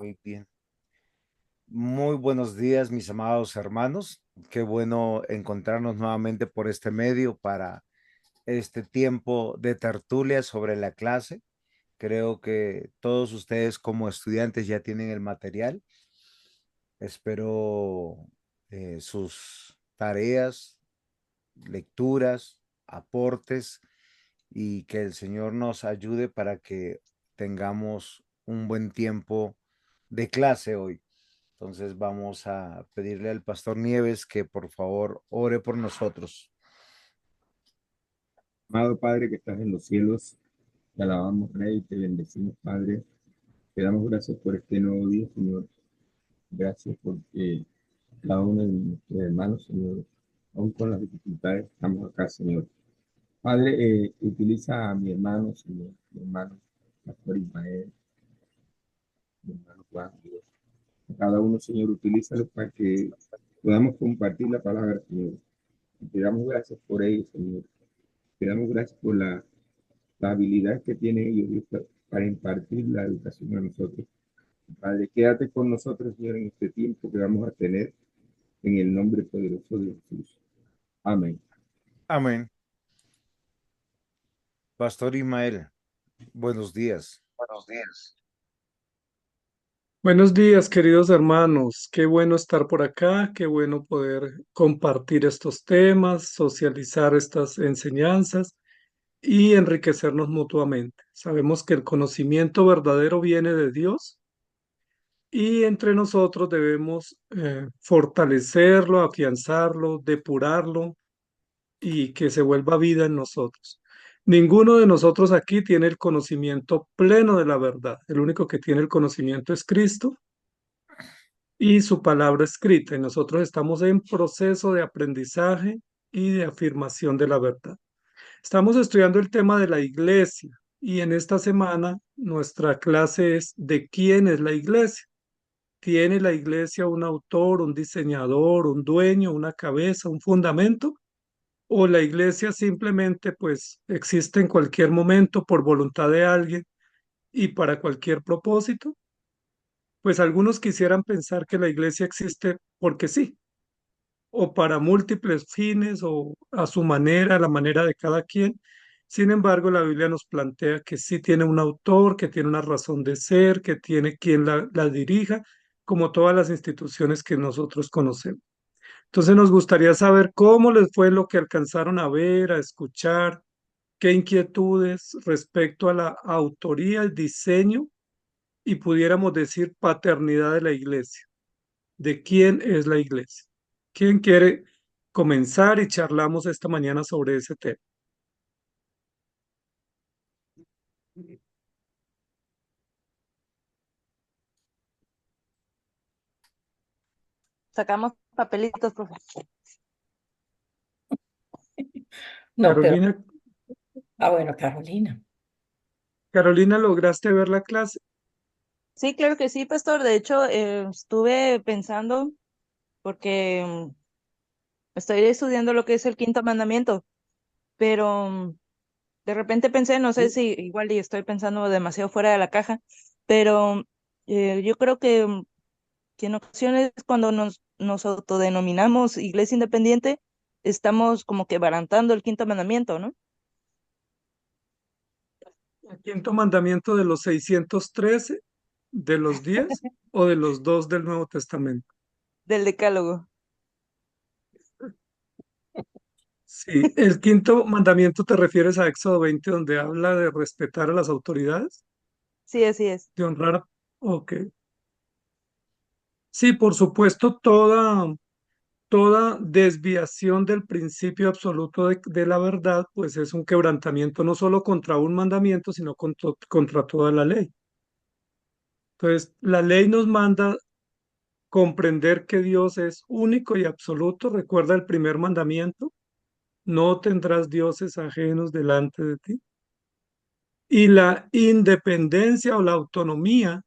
Muy bien. Muy buenos días, mis amados hermanos. Qué bueno encontrarnos nuevamente por este medio para este tiempo de tertulia sobre la clase. Creo que todos ustedes como estudiantes ya tienen el material. Espero sus tareas, lecturas, aportes y que el Señor nos ayude para que tengamos un buen tiempo de clase hoy. Entonces vamos a pedirle al pastor Nieves que por favor ore por nosotros. Amado Padre que estás en los cielos, te alabamos, Rey, te bendecimos, Padre. Te damos gracias por este nuevo día, Señor. Gracias porque cada uno de nuestros hermanos, Señor, aún con las dificultades, estamos acá, Señor. Padre, utiliza a mi hermano, Señor, mi hermano, Pastor Ismael, mi hermano Juan, Dios. A cada uno, Señor, utilízalo para que podamos compartir la palabra, Señor. Y te damos gracias por ello, Señor. Te damos gracias por la habilidad que tienen ellos Dios, para impartir la educación a nosotros. Padre, quédate con nosotros, Señor, en este tiempo que vamos a tener en el nombre poderoso de Jesús. Amén. Amén. Pastor Ismael, buenos días. Buenos días. Buenos días, queridos hermanos. Qué bueno estar por acá, qué bueno poder compartir estos temas, socializar estas enseñanzas y enriquecernos mutuamente. Sabemos que el conocimiento verdadero viene de Dios y entre nosotros debemos fortalecerlo, afianzarlo, depurarlo y que se vuelva vida en nosotros. Ninguno de nosotros aquí tiene el conocimiento pleno de la verdad. El único que tiene el conocimiento es Cristo y su palabra escrita. Y nosotros estamos en proceso de aprendizaje y de afirmación de la verdad. Estamos estudiando el tema de la iglesia y en esta semana nuestra clase es ¿de quién es la iglesia? ¿Tiene la iglesia un autor, un diseñador, un dueño, una cabeza, un fundamento? ¿O la iglesia simplemente pues existe en cualquier momento por voluntad de alguien y para cualquier propósito? Pues algunos quisieran pensar que la iglesia existe porque sí, o para múltiples fines o a su manera, a la manera de cada quien. Sin embargo, la Biblia nos plantea que sí tiene un autor, que tiene una razón de ser, que tiene quien la dirija, como todas las instituciones que nosotros conocemos. Entonces nos gustaría saber cómo les fue lo que alcanzaron a ver, a escuchar, qué inquietudes respecto a la autoría, el diseño y pudiéramos decir paternidad de la iglesia. ¿De quién es la iglesia? ¿Quién quiere comenzar y charlamos esta mañana sobre ese tema? Sacamos papelitos, profe. No, pero, Carolina, bueno, Carolina. Carolina, ¿lograste ver la clase? Sí, claro que sí, pastor. De hecho, estuve pensando, porque estoy estudiando lo que es el quinto mandamiento, pero de repente pensé, no sé Sí. si igual y estoy pensando demasiado fuera de la caja, pero yo creo que en ocasiones cuando nos autodenominamos iglesia independiente, estamos como que barantando el quinto mandamiento, ¿no? El quinto mandamiento de los 613, de los 10 o de los dos del Nuevo Testamento. Del decálogo. Sí, el quinto mandamiento te refieres a Éxodo 20, donde habla de respetar a las autoridades, Sí, así es. de honrar. Ok. Sí, por supuesto, toda desviación del principio absoluto de la verdad, pues es un quebrantamiento no solo contra un mandamiento, sino contra toda la ley. Entonces, la ley nos manda comprender que Dios es único y absoluto. Recuerda el primer mandamiento, no tendrás dioses ajenos delante de ti. Y la independencia o la autonomía,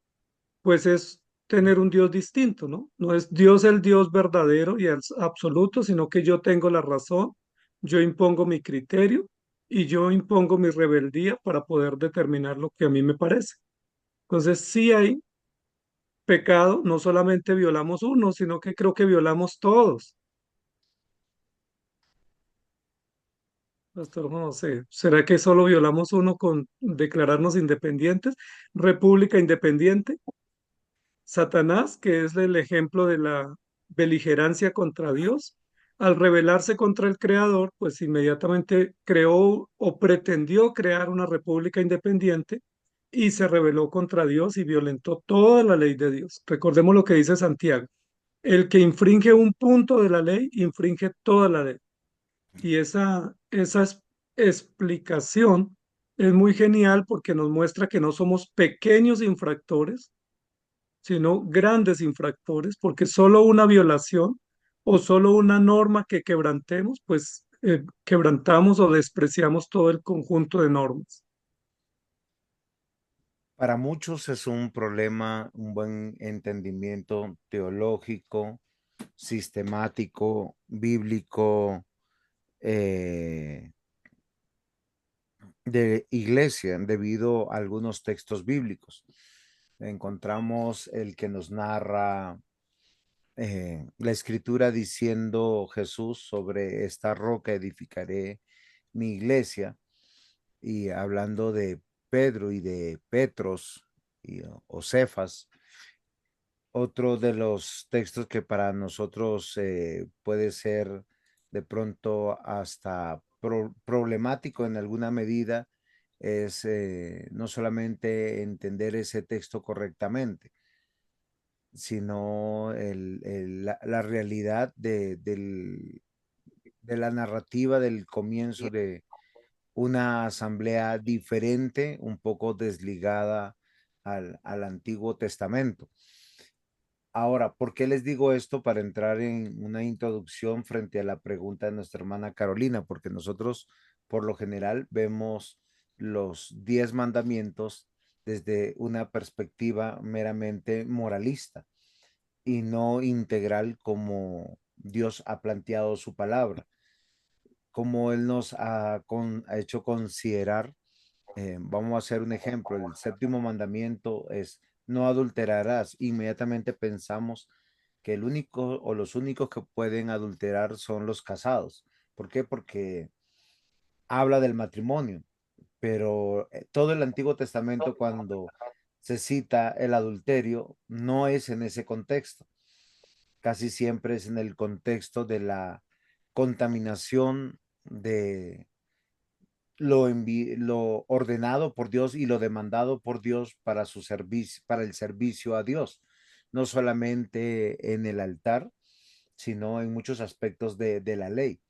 pues es tener un Dios distinto, ¿no? No es Dios el Dios verdadero y el absoluto, sino que yo tengo la razón, yo impongo mi criterio y yo impongo mi rebeldía para poder determinar lo que a mí me parece. Entonces, sí hay pecado, no solamente violamos uno, sino que creo que violamos todos. Pastor José, ¿será que solo violamos uno con declararnos independientes? República independiente. Satanás, que es el ejemplo de la beligerancia contra Dios, al rebelarse contra el Creador, pues inmediatamente creó o pretendió crear una república independiente y se rebeló contra Dios y violentó toda la ley de Dios. Recordemos lo que dice Santiago. El que infringe un punto de la ley, infringe toda la ley. Y esa explicación es muy genial porque nos muestra que no somos pequeños infractores, sino grandes infractores, porque solo una violación o solo una norma que quebrantemos, pues quebrantamos o despreciamos todo el conjunto de normas. Para muchos es un problema, un buen entendimiento teológico, sistemático, bíblico, eh, de iglesia, debido a algunos textos bíblicos. Encontramos el que nos narra la escritura diciendo Jesús: sobre esta roca edificaré mi iglesia, y hablando de Pedro y de Petros o Cefas. Otro de los textos que para nosotros puede ser de pronto hasta problemático en alguna medida es no solamente entender ese texto correctamente, sino la realidad de la narrativa del comienzo de una asamblea diferente, un poco desligada al Antiguo Testamento. Ahora, ¿por qué les digo esto? Para entrar en una introducción frente a la pregunta de nuestra hermana Carolina, porque nosotros por lo general vemos los 10 mandamientos desde una perspectiva meramente moralista y no integral como Dios ha planteado su palabra, como Él nos ha hecho considerar. Vamos a hacer un ejemplo. El séptimo mandamiento es: no adulterarás. Inmediatamente pensamos que el único o los únicos que pueden adulterar son los casados. ¿Por qué? Porque habla del matrimonio, pero todo el Antiguo Testamento, cuando se cita el adulterio, no es en ese contexto. Casi siempre es en el contexto de la contaminación de lo ordenado por Dios y lo demandado por Dios para su servicio, para el servicio a Dios, no solamente en el altar, sino en muchos aspectos de la ley.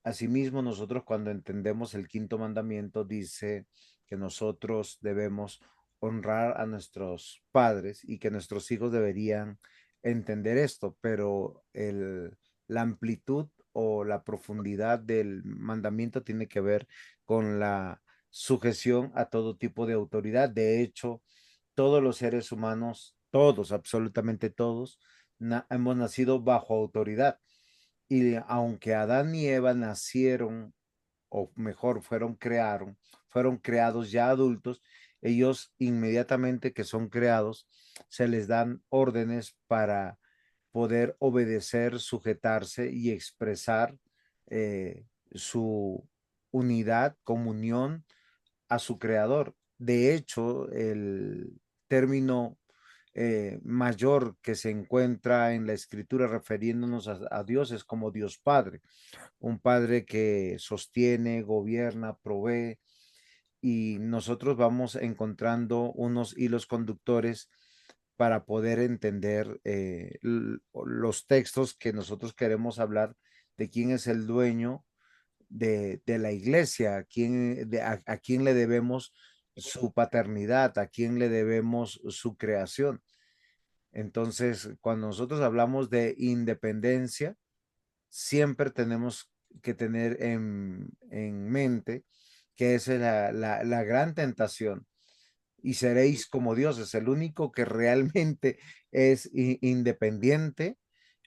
Asimismo, nosotros cuando entendemos el quinto mandamiento, dice que nosotros debemos honrar a nuestros padres y que nuestros hijos deberían entender esto, pero la amplitud o la profundidad del mandamiento tiene que ver con la sujeción a todo tipo de autoridad. De hecho, todos los seres humanos, todos, absolutamente todos, hemos nacido bajo autoridad. Y aunque Adán y Eva nacieron, o mejor, fueron creados ya adultos, ellos inmediatamente que son creados, se les dan órdenes para poder obedecer, sujetarse y expresar su unidad, comunión a su creador. De hecho, el término mayor que se encuentra en la escritura refiriéndonos a Dios es como Dios Padre, un Padre que sostiene, gobierna, provee, y nosotros vamos encontrando unos hilos conductores para poder entender los textos que nosotros queremos hablar de quién es el dueño de la iglesia, a quién le debemos su paternidad, a quién le debemos su creación. Entonces, cuando nosotros hablamos de independencia, siempre tenemos que tener en mente que esa es la gran tentación. Y seréis como dioses. El único que realmente es independiente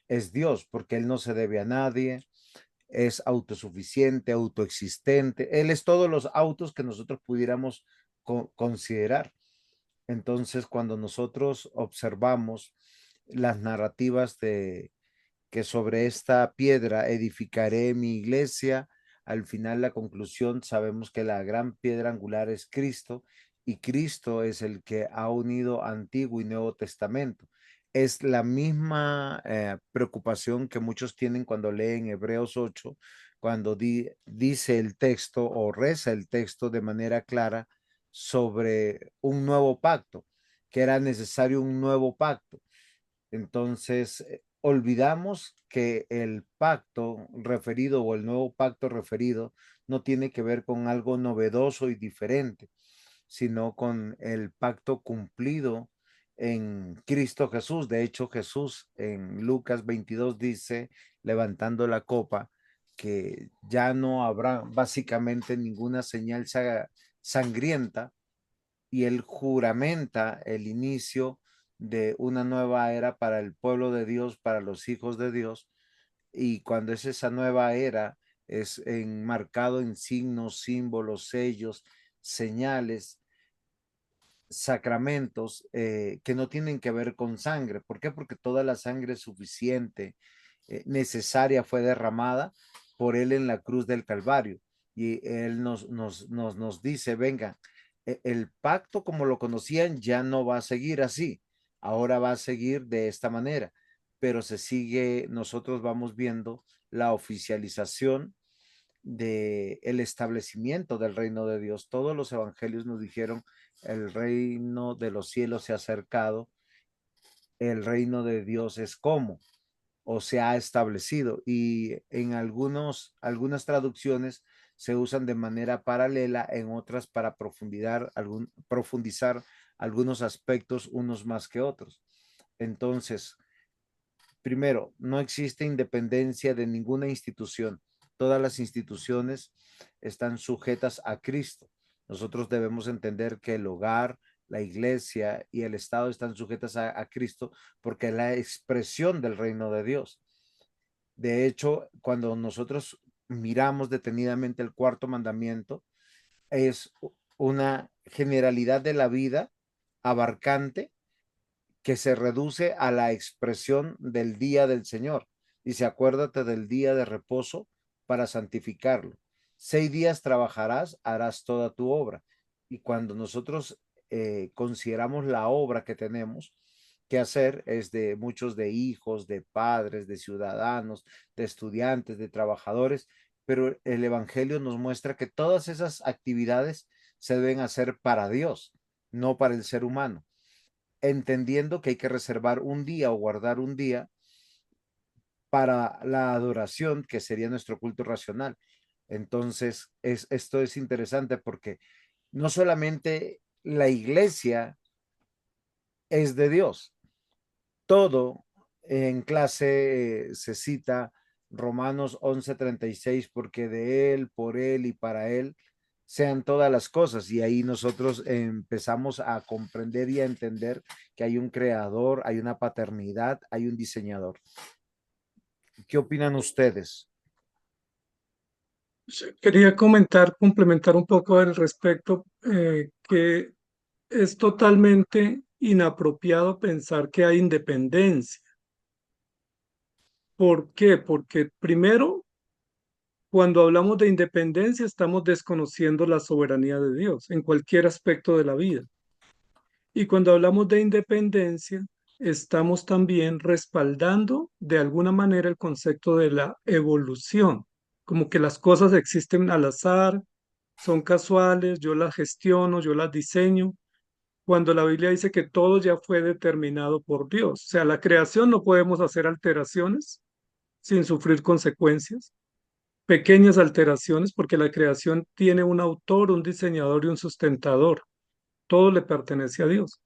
es Dios, porque Él no se debe a nadie, es autosuficiente, autoexistente. Él es todos los autos que nosotros pudiéramos considerar. Entonces, cuando nosotros observamos las narrativas de que sobre esta piedra edificaré mi iglesia, al final la conclusión sabemos que la gran piedra angular es Cristo y Cristo es el que ha unido Antiguo y Nuevo Testamento. Es la misma preocupación que muchos tienen cuando leen Hebreos 8, cuando dice el texto o reza el texto de manera clara sobre un nuevo pacto, que era necesario un nuevo pacto. Entonces, olvidamos que el pacto referido o el nuevo pacto referido no tiene que ver con algo novedoso y diferente, sino con el pacto cumplido en Cristo Jesús. De hecho, Jesús en Lucas 22 dice, levantando la copa, que ya no habrá básicamente ninguna señal sangrienta, y él juramenta el inicio de una nueva era para el pueblo de Dios, para los hijos de Dios. Y cuando es esa nueva era, es enmarcado en signos, símbolos, sellos, señales, sacramentos que no tienen que ver con sangre. ¿Por qué? Porque toda la sangre suficiente, necesaria, fue derramada por él en la cruz del Calvario. Y él nos dice, venga, el pacto como lo conocían ya no va a seguir así, ahora va a seguir de esta manera, pero se sigue, nosotros vamos viendo la oficialización de el establecimiento del reino de Dios. Todos los evangelios nos dijeron, el reino de los cielos se ha acercado, el reino de Dios es como o se ha establecido, y en algunas traducciones se usan de manera paralela, en otras para profundizar algunos aspectos unos más que otros. Entonces, primero, no existe independencia de ninguna institución. Todas las instituciones están sujetas a Cristo. Nosotros debemos entender que el hogar, la iglesia y el Estado están sujetas a Cristo porque es la expresión del reino de Dios. De hecho, cuando nosotros miramos detenidamente el cuarto mandamiento, es una generalidad de la vida abarcante que se reduce a la expresión del día del Señor. Dice, acuérdate del día de reposo para santificarlo. 6 días trabajarás, harás toda tu obra. Y cuando nosotros consideramos la obra que tenemos que hacer, es de muchos, de hijos, de padres, de ciudadanos, de estudiantes, de trabajadores, pero el Evangelio nos muestra que todas esas actividades se deben hacer para Dios, no para el ser humano, entendiendo que hay que reservar un día o guardar un día para la adoración, que sería nuestro culto racional. Entonces, esto es interesante porque no solamente la iglesia es de Dios, todo en clase se cita Romanos 11:36, porque de Él, por Él y para Él sean todas las cosas. Y ahí nosotros empezamos a comprender y a entender que hay un creador, hay una paternidad, hay un diseñador. ¿Qué opinan ustedes? Quería comentar, complementar un poco al respecto, que es totalmente inapropiado pensar que hay independencia. ¿Por qué? Porque primero, cuando hablamos de independencia, estamos desconociendo la soberanía de Dios en cualquier aspecto de la vida. Y cuando hablamos de independencia, estamos también respaldando de alguna manera el concepto de la evolución, como que las cosas existen al azar, son casuales, yo las gestiono, yo las diseño, cuando la Biblia dice que todo ya fue determinado por Dios. O sea, la creación no podemos hacer alteraciones sin sufrir consecuencias, pequeñas alteraciones, porque la creación tiene un autor, un diseñador y un sustentador. Todo le pertenece a Dios.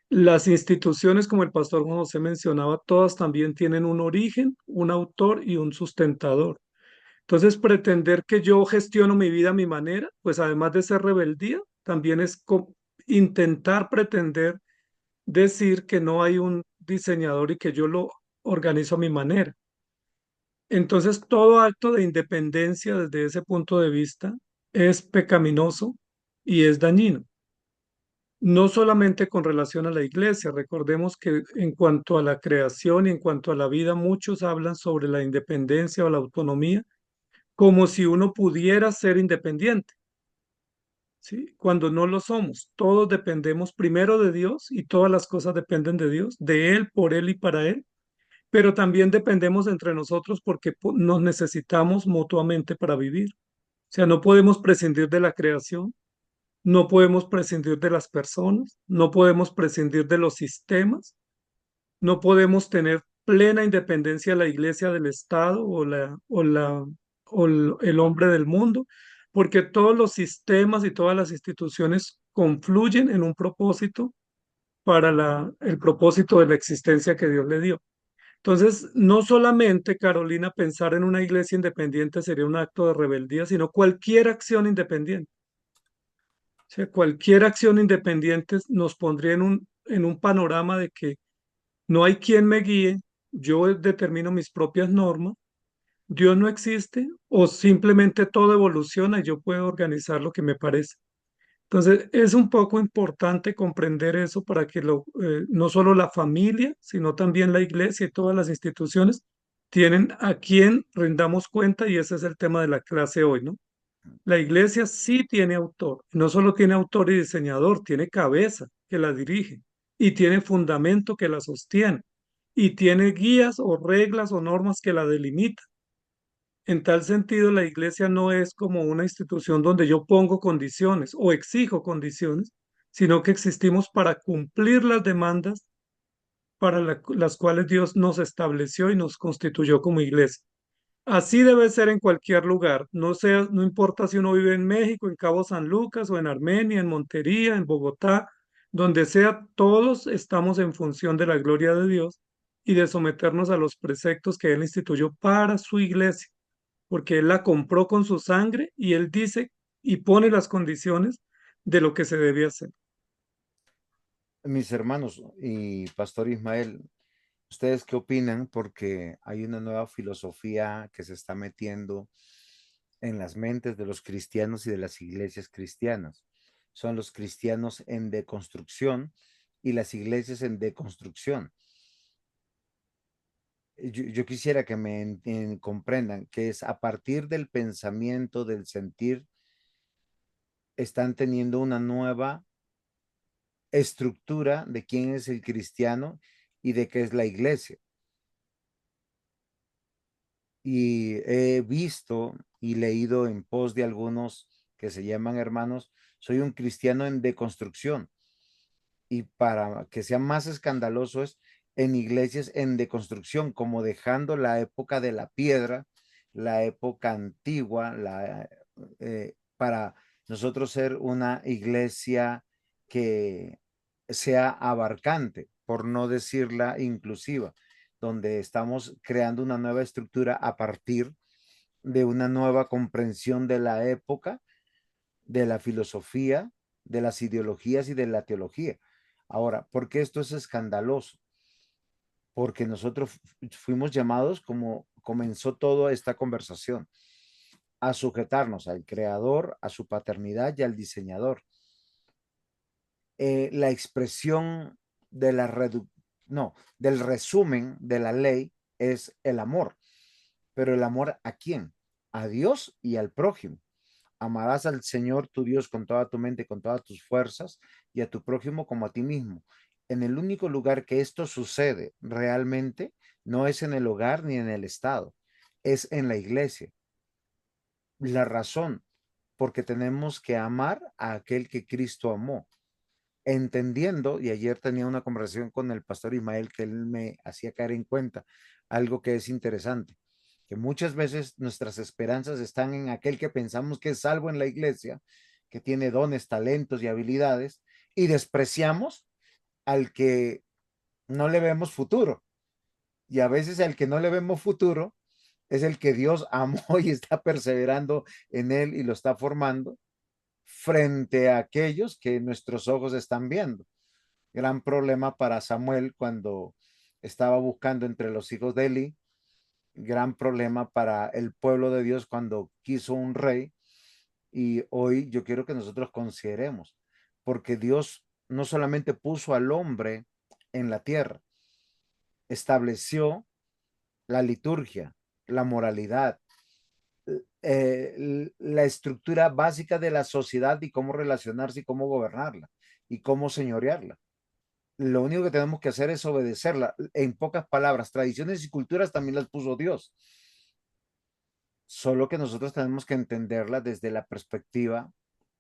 Las instituciones, como el pastor Juan José mencionaba, todas también tienen un origen, un autor y un sustentador. Entonces, pretender que yo gestiono mi vida a mi manera, pues además de ser rebeldía, también es intentar pretender decir que no hay un diseñador y que yo lo organizo a mi manera. Entonces, todo acto de independencia desde ese punto de vista es pecaminoso y es dañino. no solamente con relación a la iglesia. Recordemos que en cuanto a la creación y en cuanto a la vida, muchos hablan sobre la independencia o la autonomía como si uno pudiera ser independiente, ¿sí? Cuando no lo somos. Todos dependemos primero de Dios y todas las cosas dependen de Dios, de Él, por Él y para Él, pero también dependemos entre nosotros porque nos necesitamos mutuamente para vivir. O sea, no podemos prescindir de la creación, no podemos prescindir de las personas, no podemos prescindir de los sistemas, no podemos tener plena independencia la iglesia del Estado o el hombre del mundo, porque todos los sistemas y todas las instituciones confluyen en un propósito para el propósito de la existencia que Dios le dio. Entonces, no solamente, Carolina, pensar en una iglesia independiente sería un acto de rebeldía, sino cualquier acción independiente. O sea, cualquier acción independiente nos pondría en un panorama de que no hay quien me guíe, yo determino mis propias normas, Dios no existe o simplemente todo evoluciona y yo puedo organizar lo que me parece. Entonces, es un poco importante comprender eso para que no solo la familia, sino también la iglesia y todas las instituciones tienen a quien rindamos cuenta y ese es el tema de la clase hoy, ¿no? La iglesia sí tiene autor, no solo tiene autor y diseñador, tiene cabeza que la dirige y tiene fundamento que la sostiene y tiene guías o reglas o normas que la delimitan. En tal sentido, la iglesia no es como una institución donde yo pongo condiciones o exijo condiciones, sino que existimos para cumplir las demandas para las cuales Dios nos estableció y nos constituyó como iglesia. Así debe ser en cualquier lugar, no importa si uno vive en México, en Cabo San Lucas o en Armenia, en Montería, en Bogotá, donde sea, todos estamos en función de la gloria de Dios y de someternos a los preceptos que Él instituyó para su iglesia, porque Él la compró con su sangre y Él dice y pone las condiciones de lo que se debe hacer. Mis hermanos y Pastor Ismael, ¿ustedes qué opinan? Porque hay una nueva filosofía que se está metiendo en las mentes de los cristianos y de las iglesias cristianas. Son los cristianos en deconstrucción y las iglesias en deconstrucción. Yo quisiera que me comprendan que es a partir del pensamiento, del sentir, están teniendo una nueva estructura de quién es el cristiano y de qué es la iglesia. Y he visto y leído en pos de algunos que se llaman hermanos, soy un cristiano en deconstrucción. Y para que sea más escandaloso es en iglesias en deconstrucción, como dejando la época de la piedra, la época antigua, para nosotros ser una iglesia que sea abarcante, por no decirla inclusiva, donde estamos creando una nueva estructura a partir de una nueva comprensión de la época, de la filosofía, de las ideologías y de la teología. Ahora, ¿por qué esto es escandaloso? Porque nosotros fuimos llamados, como comenzó toda esta conversación, a sujetarnos al creador, a su paternidad y al diseñador. La expresión de no, del resumen de la ley es el amor. Pero el amor, ¿a quién? A Dios y al prójimo. Amarás al Señor tu Dios con toda tu mente, con todas tus fuerzas, y a tu prójimo como a ti mismo. En el único lugar que esto sucede realmente no es en el hogar ni en el Estado, es en la iglesia. La razón, porque tenemos que amar a aquel que Cristo amó, entendiendo, y ayer tenía una conversación con el pastor Ismael que él me hacía caer en cuenta, algo que es interesante, que muchas veces nuestras esperanzas están en aquel que pensamos que es salvo en la iglesia, que tiene dones, talentos y habilidades, y despreciamos al que no le vemos futuro. Y a veces al que no le vemos futuro es el que Dios amó y está perseverando en él y lo está formando frente a aquellos que nuestros ojos están viendo. Gran problema para Samuel cuando estaba buscando entre los hijos de Eli, gran problema para el pueblo de Dios cuando quiso un rey. Y hoy yo quiero que nosotros consideremos, porque Dios no solamente puso al hombre en la tierra, estableció la liturgia, la moralidad, la estructura básica de la sociedad y cómo relacionarse y cómo gobernarla y cómo señorearla. Lo único que tenemos que hacer es obedecerla. En pocas palabras, tradiciones y culturas también las puso Dios. Solo que nosotros tenemos que entenderla desde la perspectiva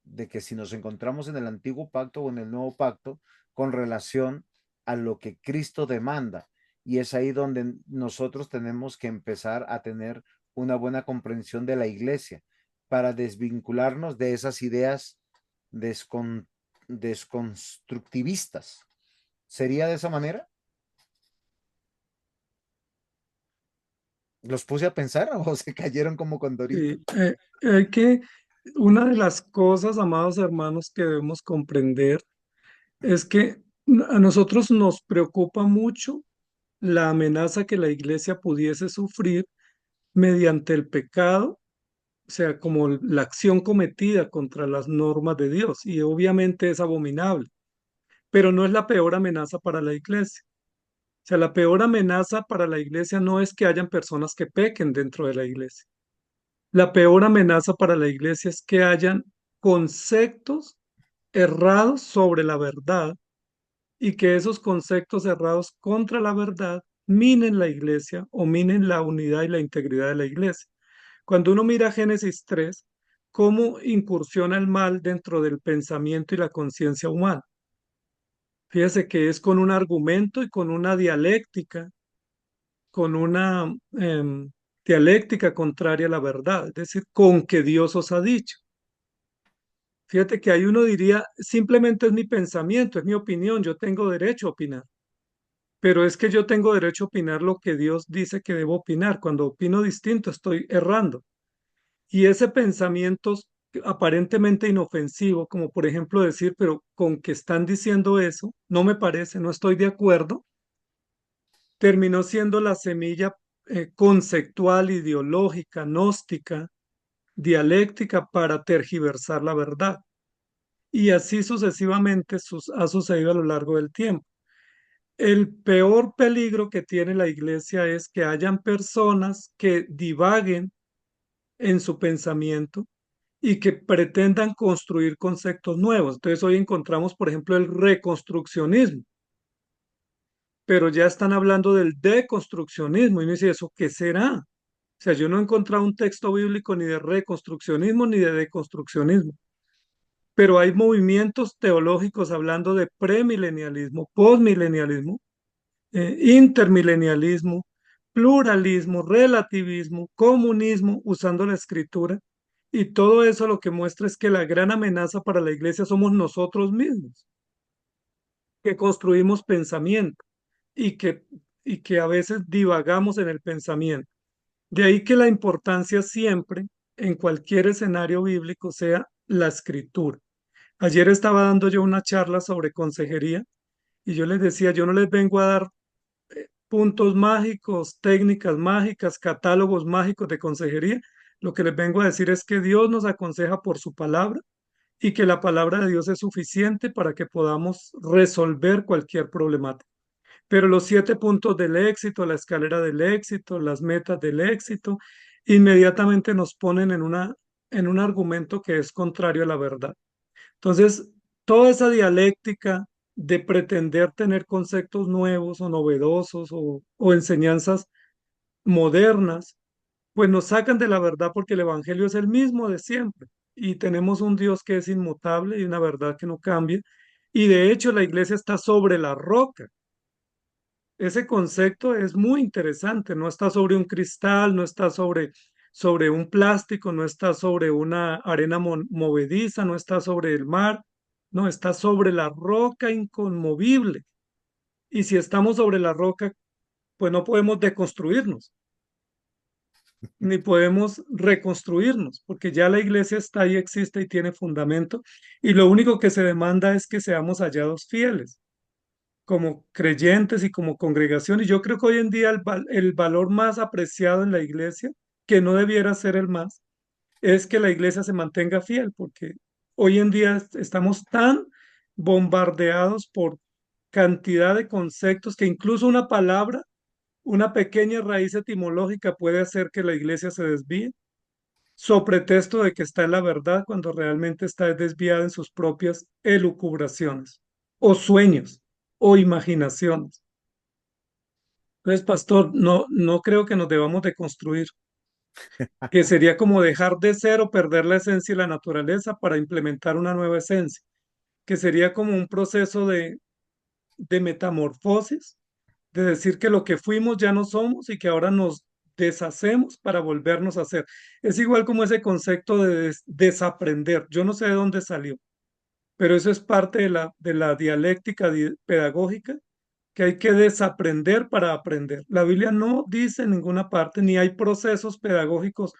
de que si nos encontramos en el antiguo pacto o en el nuevo pacto con relación a lo que Cristo demanda. Y es ahí donde nosotros tenemos que empezar a tener una buena comprensión de la iglesia para desvincularnos de esas ideas desconstructivistas. ¿Sería de esa manera? ¿Los puse a pensar o se cayeron como condoritos? Sí, hay que, una de las cosas, amados hermanos, que debemos comprender es que a nosotros nos preocupa mucho la amenaza que la iglesia pudiese sufrir mediante el pecado, o sea, como la acción cometida contra las normas de Dios, y obviamente es abominable, pero no es la peor amenaza para la iglesia. O sea, la peor amenaza para la iglesia no es que hayan personas que pequen dentro de la iglesia. La peor amenaza para la iglesia es que hayan conceptos errados sobre la verdad y que esos conceptos errados contra la verdad minen la iglesia o minen la unidad y la integridad de la iglesia. Cuando uno mira Génesis 3, cómo incursiona el mal dentro del pensamiento y la conciencia humana. Fíjese que es con un argumento y con una dialéctica, con una dialéctica contraria a la verdad, es decir, con que Dios os ha dicho. Fíjate que ahí uno diría, simplemente es mi pensamiento, es mi opinión, yo tengo derecho a opinar. Pero es que yo tengo derecho a opinar lo que Dios dice que debo opinar. Cuando opino distinto, estoy errando. Y ese pensamiento aparentemente inofensivo, como por ejemplo decir, pero con que están diciendo eso, no me parece, no estoy de acuerdo, terminó siendo la semilla conceptual, ideológica, gnóstica, dialéctica para tergiversar la verdad. Y así sucesivamente ha sucedido a lo largo del tiempo. El peor peligro que tiene la iglesia es que hayan personas que divaguen en su pensamiento y que pretendan construir conceptos nuevos. Entonces hoy encontramos, por ejemplo, el reconstruccionismo, pero ya están hablando del deconstruccionismo y uno dice, ¿eso qué será? O sea, yo no he encontrado un texto bíblico ni de reconstruccionismo ni de deconstruccionismo, pero hay movimientos teológicos hablando de premilenialismo, postmilenialismo, intermilenialismo, pluralismo, relativismo, comunismo, usando la escritura. Y todo eso lo que muestra es que la gran amenaza para la iglesia somos nosotros mismos, que construimos pensamiento y que, y que a veces divagamos en el pensamiento. De ahí que la importancia siempre, en cualquier escenario bíblico, sea la escritura. Ayer estaba dando yo una charla sobre consejería y yo les decía, yo no les vengo a dar puntos mágicos, técnicas mágicas, catálogos mágicos de consejería. Lo que les vengo a decir es que Dios nos aconseja por su palabra y que la palabra de Dios es suficiente para que podamos resolver cualquier problemática. Pero los 7 puntos del éxito, la escalera del éxito, las metas del éxito, inmediatamente nos ponen en un argumento que es contrario a la verdad. Entonces, toda esa dialéctica de pretender tener conceptos nuevos o novedosos o enseñanzas modernas, pues nos sacan de la verdad porque el Evangelio es el mismo de siempre y tenemos un Dios que es inmutable y una verdad que no cambia. Y de hecho la iglesia está sobre la roca. Ese concepto es muy interesante, no está sobre un cristal, no está sobre un plástico, no está sobre una arena movediza, no está sobre el mar, no, está sobre la roca inconmovible. Y si estamos sobre la roca, pues no podemos deconstruirnos, ni podemos reconstruirnos, porque ya la iglesia está ahí, existe y tiene fundamento, y lo único que se demanda es que seamos hallados fieles como creyentes y como congregación. Y yo creo que hoy en día el valor más apreciado en la iglesia, que no debiera ser el más, es que la iglesia se mantenga fiel, porque hoy en día estamos tan bombardeados por cantidad de conceptos que incluso una palabra, una pequeña raíz etimológica puede hacer que la iglesia se desvíe, so pretexto de que está en la verdad cuando realmente está desviada en sus propias elucubraciones o sueños o imaginaciones. Entonces, pastor, no creo que nos debamos de construir, que sería como dejar de ser o perder la esencia y la naturaleza para implementar una nueva esencia, que sería como un proceso de metamorfosis, de decir que lo que fuimos ya no somos y que ahora nos deshacemos para volvernos a hacer. Es igual como ese concepto de desaprender. Yo no sé de dónde salió, pero eso es parte de la dialéctica pedagógica, que hay que desaprender para aprender. La Biblia no dice en ninguna parte, ni hay procesos pedagógicos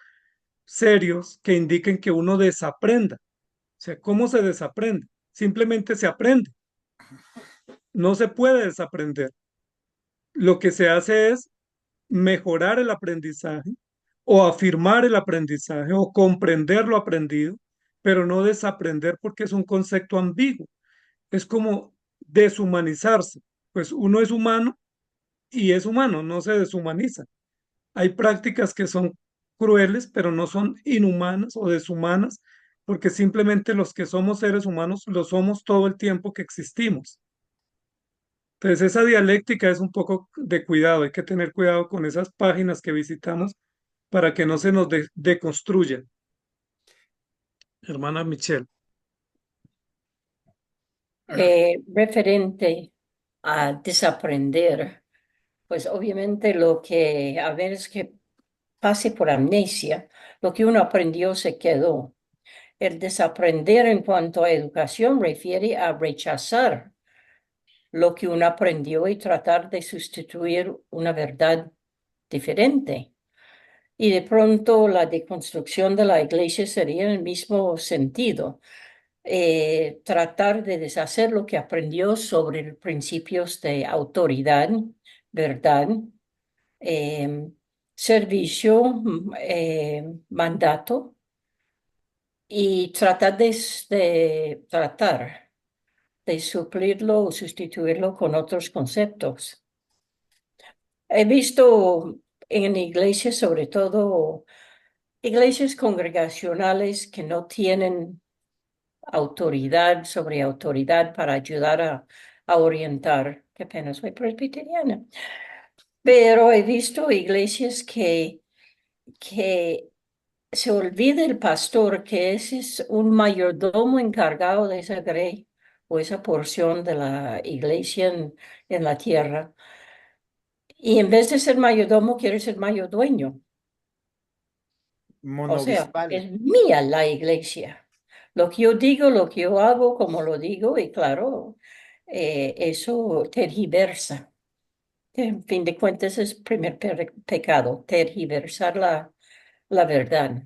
serios que indiquen que uno desaprenda. O sea, ¿cómo se desaprende? Simplemente se aprende. No se puede desaprender. Lo que se hace es mejorar el aprendizaje o afirmar el aprendizaje o comprender lo aprendido, pero no desaprender porque es un concepto ambiguo. Es como deshumanizarse. Pues uno es humano y es humano, no se deshumaniza. Hay prácticas que son crueles, pero no son inhumanas o deshumanas, porque simplemente los que somos seres humanos lo somos todo el tiempo que existimos. Entonces, esa dialéctica es un poco de cuidado, hay que tener cuidado con esas páginas que visitamos para que no se nos deconstruya. Hermana Michelle. Referente a desaprender, pues obviamente lo que a veces que pase por amnesia, lo que uno aprendió se quedó. El desaprender en cuanto a educación refiere a rechazar lo que uno aprendió y tratar de sustituir una verdad diferente. Y de pronto la deconstrucción de la iglesia sería en el mismo sentido. Tratar de deshacer lo que aprendió sobre principios de autoridad, verdad, eh, servicio, mandato, y tratar tratar de suplirlo o sustituirlo con otros conceptos. He visto en iglesias, sobre todo iglesias congregacionales que no tienen autoridad sobre autoridad para ayudar a orientar. Qué pena, soy presbiteriana. Pero he visto iglesias que se olvida el pastor que ese es un mayordomo encargado de esa grey o esa porción de la iglesia en la tierra. Y en vez de ser mayordomo, quiere ser mayordueño. O sea, Monovispal. es mía la iglesia. Lo que yo digo, lo que yo hago, como lo digo, y claro, eso tergiversa. En fin de cuentas, es el primer pecado, tergiversar la verdad,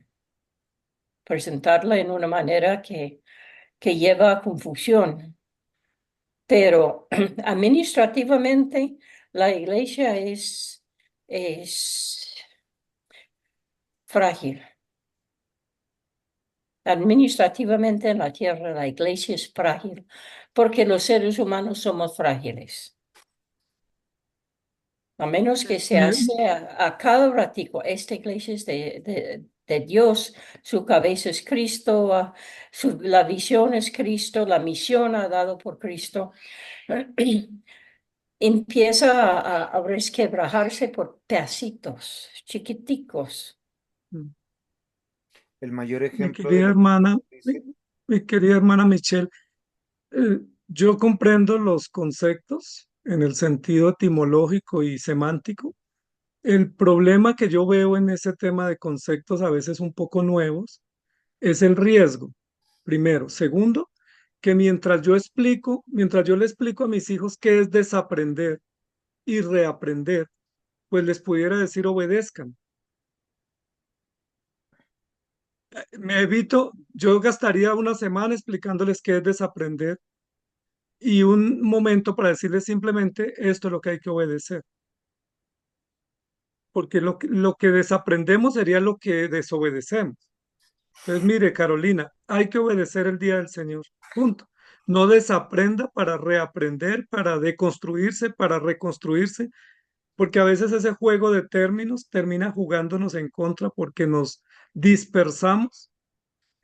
presentarla en una manera que lleva a confusión. Pero administrativamente, la iglesia es frágil. Administrativamente en la tierra la iglesia es frágil porque los seres humanos somos frágiles. A menos que se hace a cada ratico, esta iglesia es de Dios, su cabeza es Cristo, la visión es Cristo, la misión ha dado por Cristo. Empieza a resquebrajarse por pedacitos chiquiticos. El mayor Mi ejemplo de querida lo que hermana, dice. mi querida hermana Michelle, yo comprendo los conceptos en el sentido etimológico y semántico. El problema que yo veo en ese tema de conceptos a veces un poco nuevos es el riesgo, primero. Segundo, que mientras yo le explico a mis hijos qué es desaprender y reaprender, pues les pudiera decir obedezcan. Yo gastaría una semana explicándoles qué es desaprender y un momento para decirles simplemente esto es lo que hay que obedecer. Porque lo que desaprendemos sería lo que desobedecemos. Entonces, mire, Carolina, hay que obedecer el día del Señor. Punto. no desaprenda para reaprender, para deconstruirse, para reconstruirse, porque a veces ese juego de términos termina jugándonos en contra porque nos dispersamos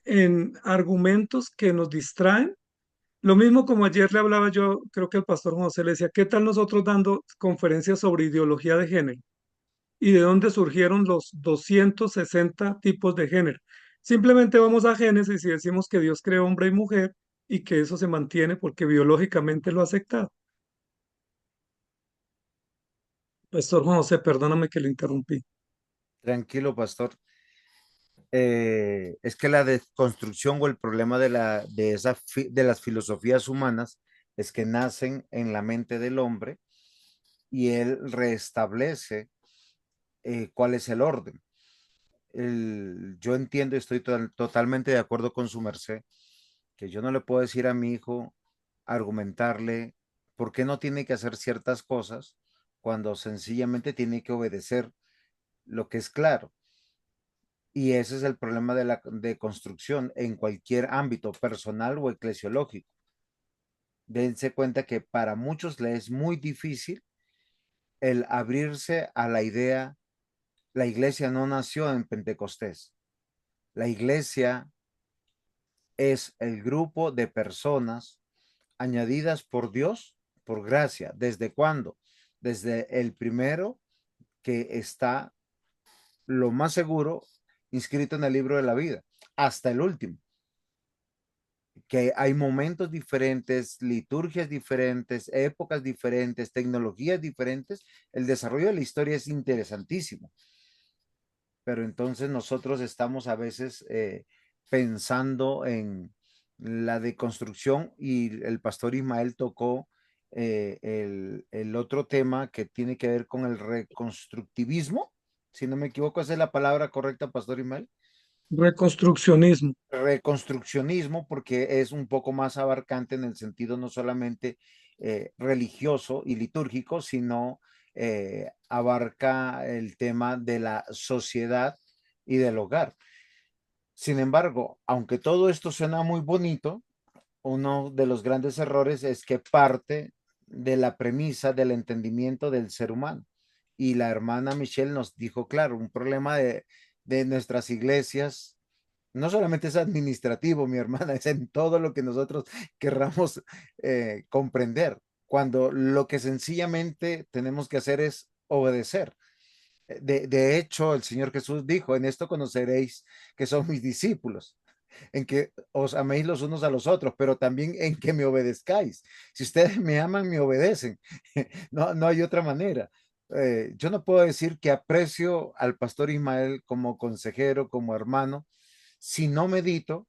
en argumentos que nos distraen. Lo mismo como ayer le hablaba yo, creo que el pastor José le decía, ¿qué tal nosotros dando conferencias sobre ideología de género? ¿Y de dónde surgieron los 260 tipos de género? Simplemente vamos a Génesis y decimos que Dios creó hombre y mujer y que eso se mantiene porque biológicamente lo ha aceptado. Pastor Juan José, perdóname que le interrumpí. Tranquilo, pastor. Es que la deconstrucción o el problema de las filosofías humanas es que nacen en la mente del hombre y él restablece cuál es el orden. Yo entiendo y estoy totalmente de acuerdo con su merced, que yo no le puedo decir a mi hijo, argumentarle por qué no tiene que hacer ciertas cosas cuando sencillamente tiene que obedecer lo que es claro. Y ese es el problema de la de construcción en cualquier ámbito personal o eclesiológico. Dense cuenta que para muchos le es muy difícil el abrirse a la idea. La iglesia no nació en Pentecostés. La iglesia es el grupo de personas añadidas por Dios por gracia. ¿Desde cuándo? Desde el primero que está lo más seguro inscrito en el libro de la vida, hasta el último. Que hay momentos diferentes, liturgias diferentes, épocas diferentes, tecnologías diferentes. El desarrollo de la historia es interesantísimo, pero entonces nosotros estamos a veces pensando en la deconstrucción y el pastor Ismael tocó el otro tema que tiene que ver con el reconstructivismo, si no me equivoco, esa es la palabra correcta, pastor Ismael. Reconstruccionismo. Reconstruccionismo, porque es un poco más abarcante en el sentido no solamente religioso y litúrgico, sino abarca el tema de la sociedad y del hogar. Sin embargo, aunque todo esto suena muy bonito, uno de los grandes errores es que parte de la premisa del entendimiento del ser humano. Y la hermana Michelle nos dijo, claro, un problema de nuestras iglesias no solamente es administrativo, mi hermana, es en todo lo que nosotros querramos comprender, cuando lo que sencillamente tenemos que hacer es obedecer. De hecho, el Señor Jesús dijo, en esto conoceréis que son mis discípulos, en que os améis los unos a los otros, pero también en que me obedezcáis. Si ustedes me aman, me obedecen. No, no hay otra manera. Yo no puedo decir que aprecio al pastor Ismael como consejero, como hermano, si no medito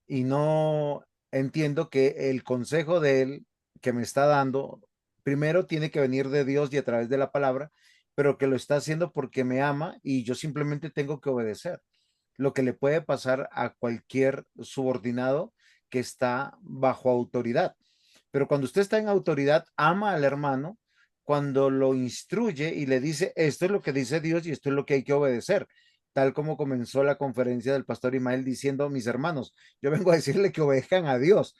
y no entiendo que el consejo de él que me está dando, primero tiene que venir de Dios y a través de la palabra, pero que lo está haciendo porque me ama y yo simplemente tengo que obedecer. Lo que le puede pasar a cualquier subordinado que está bajo autoridad. Pero cuando usted está en autoridad, ama al hermano cuando lo instruye y le dice, esto es lo que dice Dios y esto es lo que hay que obedecer. Tal como comenzó la conferencia del pastor Imael diciendo, mis hermanos, yo vengo a decirle que obedezcan a Dios,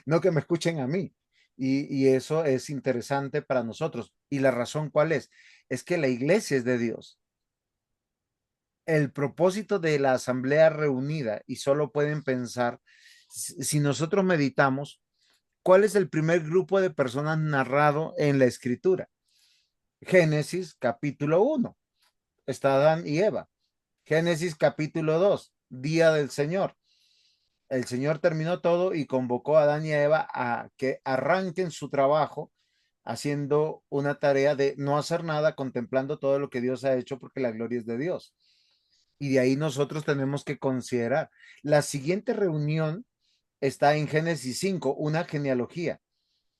no que me escuchen a mí. Y eso es interesante para nosotros. ¿Y la razón cuál es? Es que la iglesia es de Dios. El propósito de la asamblea reunida, y solo pueden pensar, si nosotros meditamos, ¿cuál es el primer grupo de personas narrado en la escritura? Génesis capítulo 1, está Adán y Eva. Génesis capítulo 2, día del Señor. El Señor terminó todo y convocó a Adán y a Eva a que arranquen su trabajo haciendo una tarea de no hacer nada, contemplando todo lo que Dios ha hecho porque la gloria es de Dios. Y de ahí nosotros tenemos que considerar. La siguiente reunión está en Génesis 5, una genealogía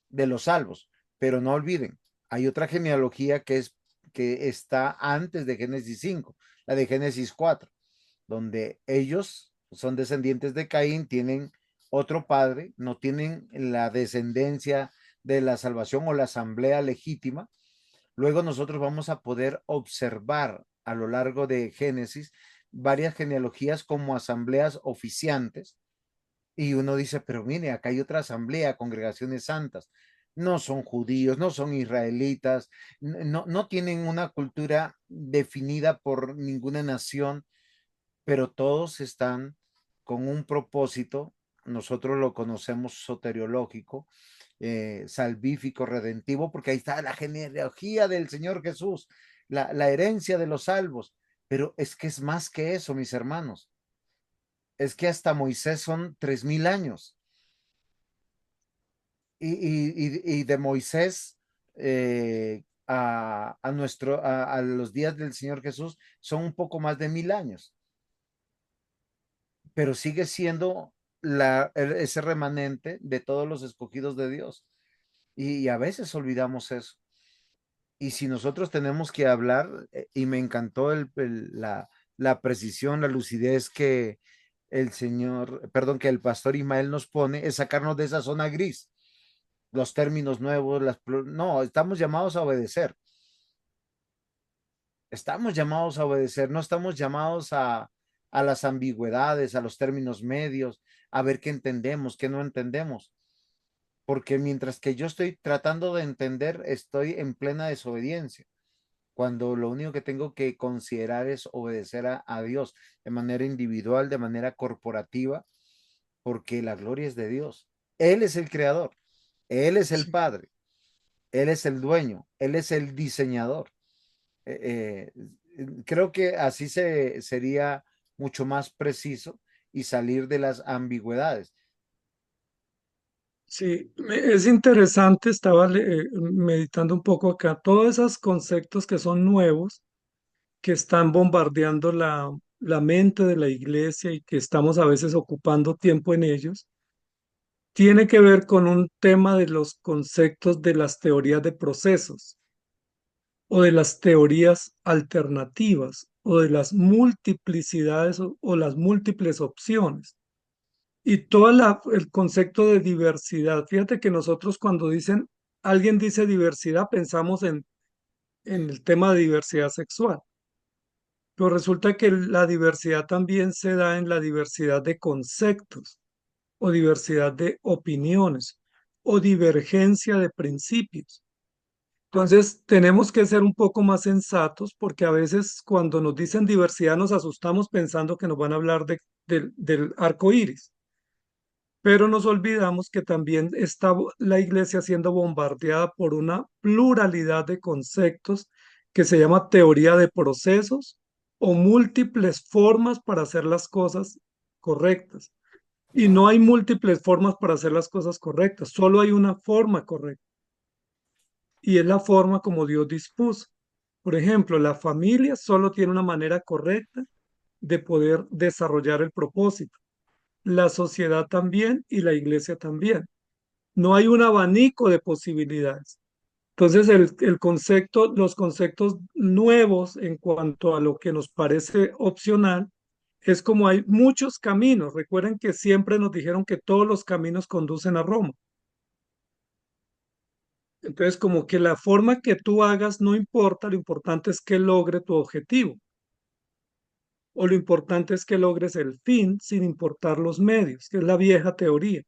de los salvos, pero no olviden, hay otra genealogía que está antes de Génesis 5, la de Génesis 4, donde ellos son descendientes de Caín, tienen otro padre, no tienen la descendencia de la salvación o la asamblea legítima. Luego nosotros vamos a poder observar a lo largo de Génesis varias genealogías como asambleas oficiantes, Y uno dice, pero mire, acá hay otra asamblea, congregaciones santas. No son judíos, no son israelitas, no tienen una cultura definida por ninguna nación, pero todos están con un propósito. Nosotros lo conocemos soteriológico, salvífico, redentivo, porque ahí está la genealogía del Señor Jesús, la herencia de los salvos. Pero es que es más que eso, mis hermanos. Es que hasta Moisés son 3000 años. Y de Moisés a los días del Señor Jesús son un poco más de 1000 años, pero sigue siendo ese remanente de todos los escogidos de Dios. Y a veces olvidamos eso. Y si nosotros tenemos que hablar, y me encantó la precisión, la lucidez que el Señor, perdón, que el pastor Ismael nos pone, es sacarnos de esa zona gris, los términos nuevos, no, estamos llamados a obedecer. Estamos llamados a obedecer, no estamos llamados a las ambigüedades, a los términos medios, a ver qué entendemos, qué no entendemos. Porque mientras que yo estoy tratando de entender, estoy en plena desobediencia, cuando lo único que tengo que considerar es obedecer a Dios de manera individual, de manera corporativa, porque la gloria es de Dios. Él es el creador, Él es el Sí. Padre, Él es el dueño, Él es el diseñador. Creo que así sería mucho más preciso y salir de las ambigüedades. Sí, es interesante, estaba meditando un poco acá, todos esos conceptos que son nuevos, que están bombardeando la mente de la iglesia y que estamos a veces ocupando tiempo en ellos, tiene que ver con un tema de los conceptos de las teorías de procesos o de las teorías alternativas o de las multiplicidades o las múltiples opciones. Y todo el concepto de diversidad. Fíjate que nosotros cuando alguien dice diversidad, pensamos en el tema de diversidad sexual. Pero resulta que la diversidad también se da en la diversidad de conceptos o diversidad de opiniones o divergencia de principios. Entonces, tenemos que ser un poco más sensatos porque a veces cuando nos dicen diversidad nos asustamos pensando que nos van a hablar del arco iris, pero nos olvidamos que también está la iglesia siendo bombardeada por una pluralidad de conceptos que se llama teoría de procesos o múltiples formas para hacer las cosas correctas. Y no hay múltiples formas para hacer las cosas correctas, solo hay una forma correcta y es la forma como Dios dispuso. Por ejemplo, la familia solo tiene una manera correcta de poder desarrollar el propósito, la sociedad también y la iglesia también. No hay un abanico de posibilidades. Entonces, el concepto, los conceptos nuevos en cuanto a lo que nos parece opcional, es como hay muchos caminos. Recuerden que siempre nos dijeron que todos los caminos conducen a Roma. Entonces, como que la forma que tú hagas no importa, lo importante es que logre tu objetivo. O lo importante es que logres el fin sin importar los medios, que es la vieja teoría.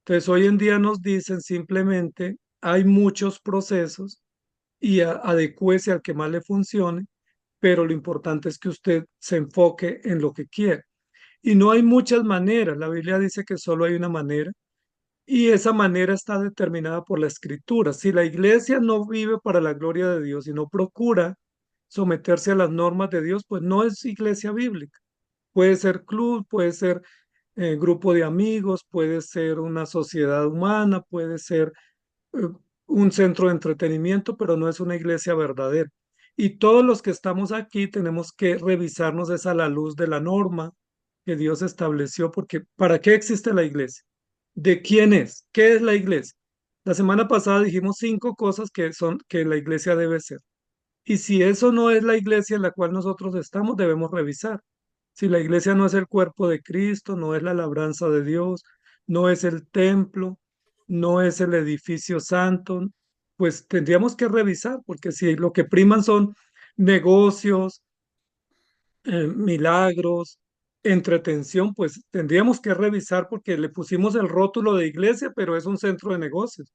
Entonces, hoy en día nos dicen simplemente, hay muchos procesos y adecúese al que más le funcione, pero lo importante es que usted se enfoque en lo que quiere. Y no hay muchas maneras, la Biblia dice que solo hay una manera y esa manera está determinada por la escritura. Si la iglesia no vive para la gloria de Dios y no procura someterse a las normas de Dios, pues no es iglesia bíblica. Puede ser club, puede ser grupo de amigos, puede ser una sociedad humana, puede ser eh, un centro de entretenimiento, pero no es una iglesia verdadera. Y todos los que estamos aquí tenemos que revisarnos esa a la luz de la norma que Dios estableció, porque ¿para qué existe la iglesia? ¿De quién es? ¿Qué es la iglesia? La semana pasada dijimos 5 cosas que son que la iglesia debe ser. Y si eso no es la iglesia en la cual nosotros estamos, debemos revisar. Si la iglesia no es el cuerpo de Cristo, no es la labranza de Dios, no es el templo, no es el edificio santo, pues tendríamos que revisar, porque si lo que priman son negocios, milagros, entretención, pues tendríamos que revisar porque le pusimos el rótulo de iglesia, pero es un centro de negocios,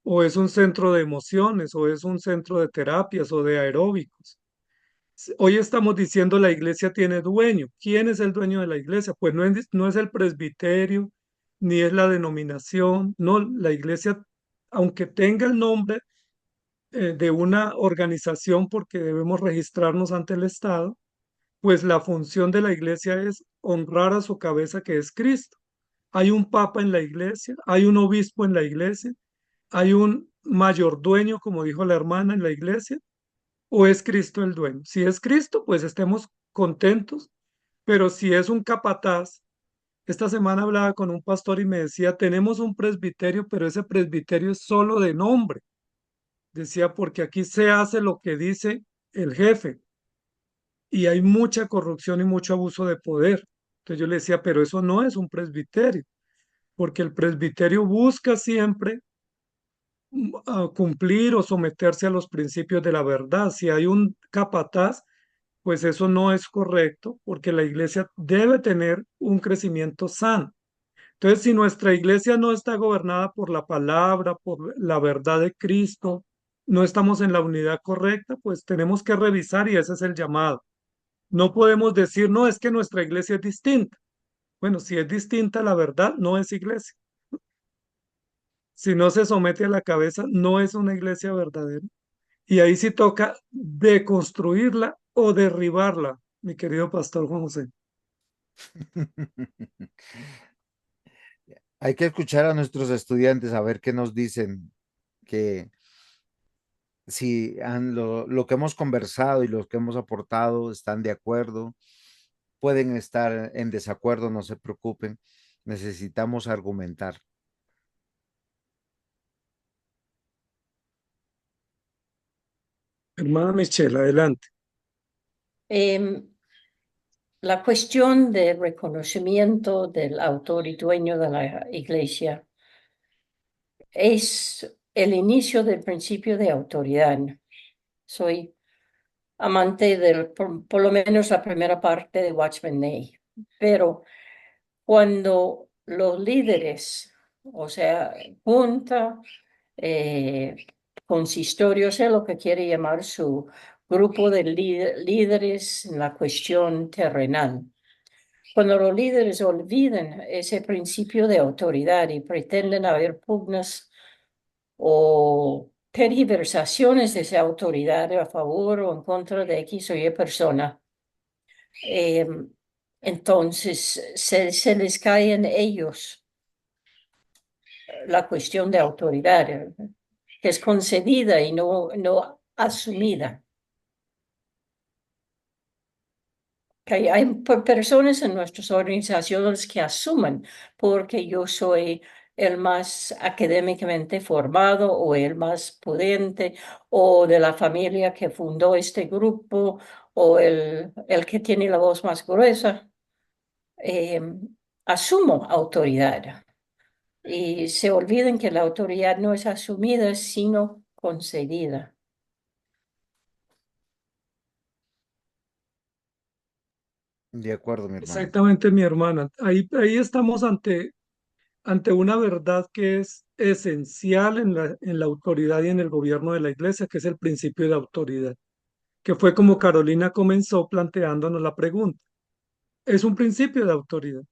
o es un centro de emociones, o es un centro de terapias o de aeróbicos. Hoy estamos diciendo la iglesia tiene dueño. ¿Quién es el dueño de la iglesia? Pues no es el presbiterio, ni es la denominación. No, la iglesia, aunque tenga el nombre de una organización porque debemos registrarnos ante el Estado, pues la función de la iglesia es honrar a su cabeza que es Cristo. Hay un papa en la iglesia, hay un obispo en la iglesia, hay un mayordueño, como dijo la hermana, en la iglesia, o es Cristo el dueño. Si es Cristo, pues estemos contentos, pero si es un capataz, esta semana hablaba con un pastor y me decía, tenemos un presbiterio, pero ese presbiterio es solo de nombre. Decía, porque aquí se hace lo que dice el jefe y hay mucha corrupción y mucho abuso de poder. Entonces yo le decía, pero eso no es un presbiterio, porque el presbiterio busca siempre a cumplir o someterse a los principios de la verdad. Si hay un capataz, pues eso no es correcto, porque la iglesia debe tener un crecimiento sano. Entonces, si nuestra iglesia no está gobernada por la palabra, por la verdad de Cristo, no estamos en la unidad correcta, pues tenemos que revisar y ese es el llamado. No podemos decir, no, es que nuestra iglesia es distinta. Bueno, si es distinta, la verdad no es iglesia. Si no se somete a la cabeza, no es una iglesia verdadera. Y ahí sí toca deconstruirla o derribarla, mi querido pastor Juan José. Hay que escuchar a nuestros estudiantes a ver qué nos dicen, que si lo que hemos conversado y lo que hemos aportado están de acuerdo, pueden estar en desacuerdo, no se preocupen, necesitamos argumentar. Hermana Michelle, adelante. Em, la cuestión del reconocimiento del autor y dueño de la iglesia es el inicio del principio de autoridad. Soy amante del, por lo menos la primera parte de Watchman Nee, pero cuando los líderes, o sea, junta, consistorio, sé lo que quiere llamar su grupo de líderes en la cuestión terrenal. Cuando los líderes olviden ese principio de autoridad y pretenden haber pugnas o tergiversaciones de esa autoridad a favor o en contra de X o Y persona, eh, entonces se les cae en ellos la cuestión de autoridad, que es concedida y no asumida. Que hay personas en nuestras organizaciones que asumen porque yo soy el más académicamente formado o el más prudente o de la familia que fundó este grupo o el que tiene la voz más gruesa. eh, Asumo autoridad y se olviden que la autoridad no es asumida, sino concedida. De acuerdo, mi hermano. Exactamente, mi hermana. Ahí estamos ante una verdad que es esencial en la autoridad y en el gobierno de la iglesia, que es el principio de autoridad, que fue como Carolina comenzó planteándonos la pregunta. Es un principio de autoridad.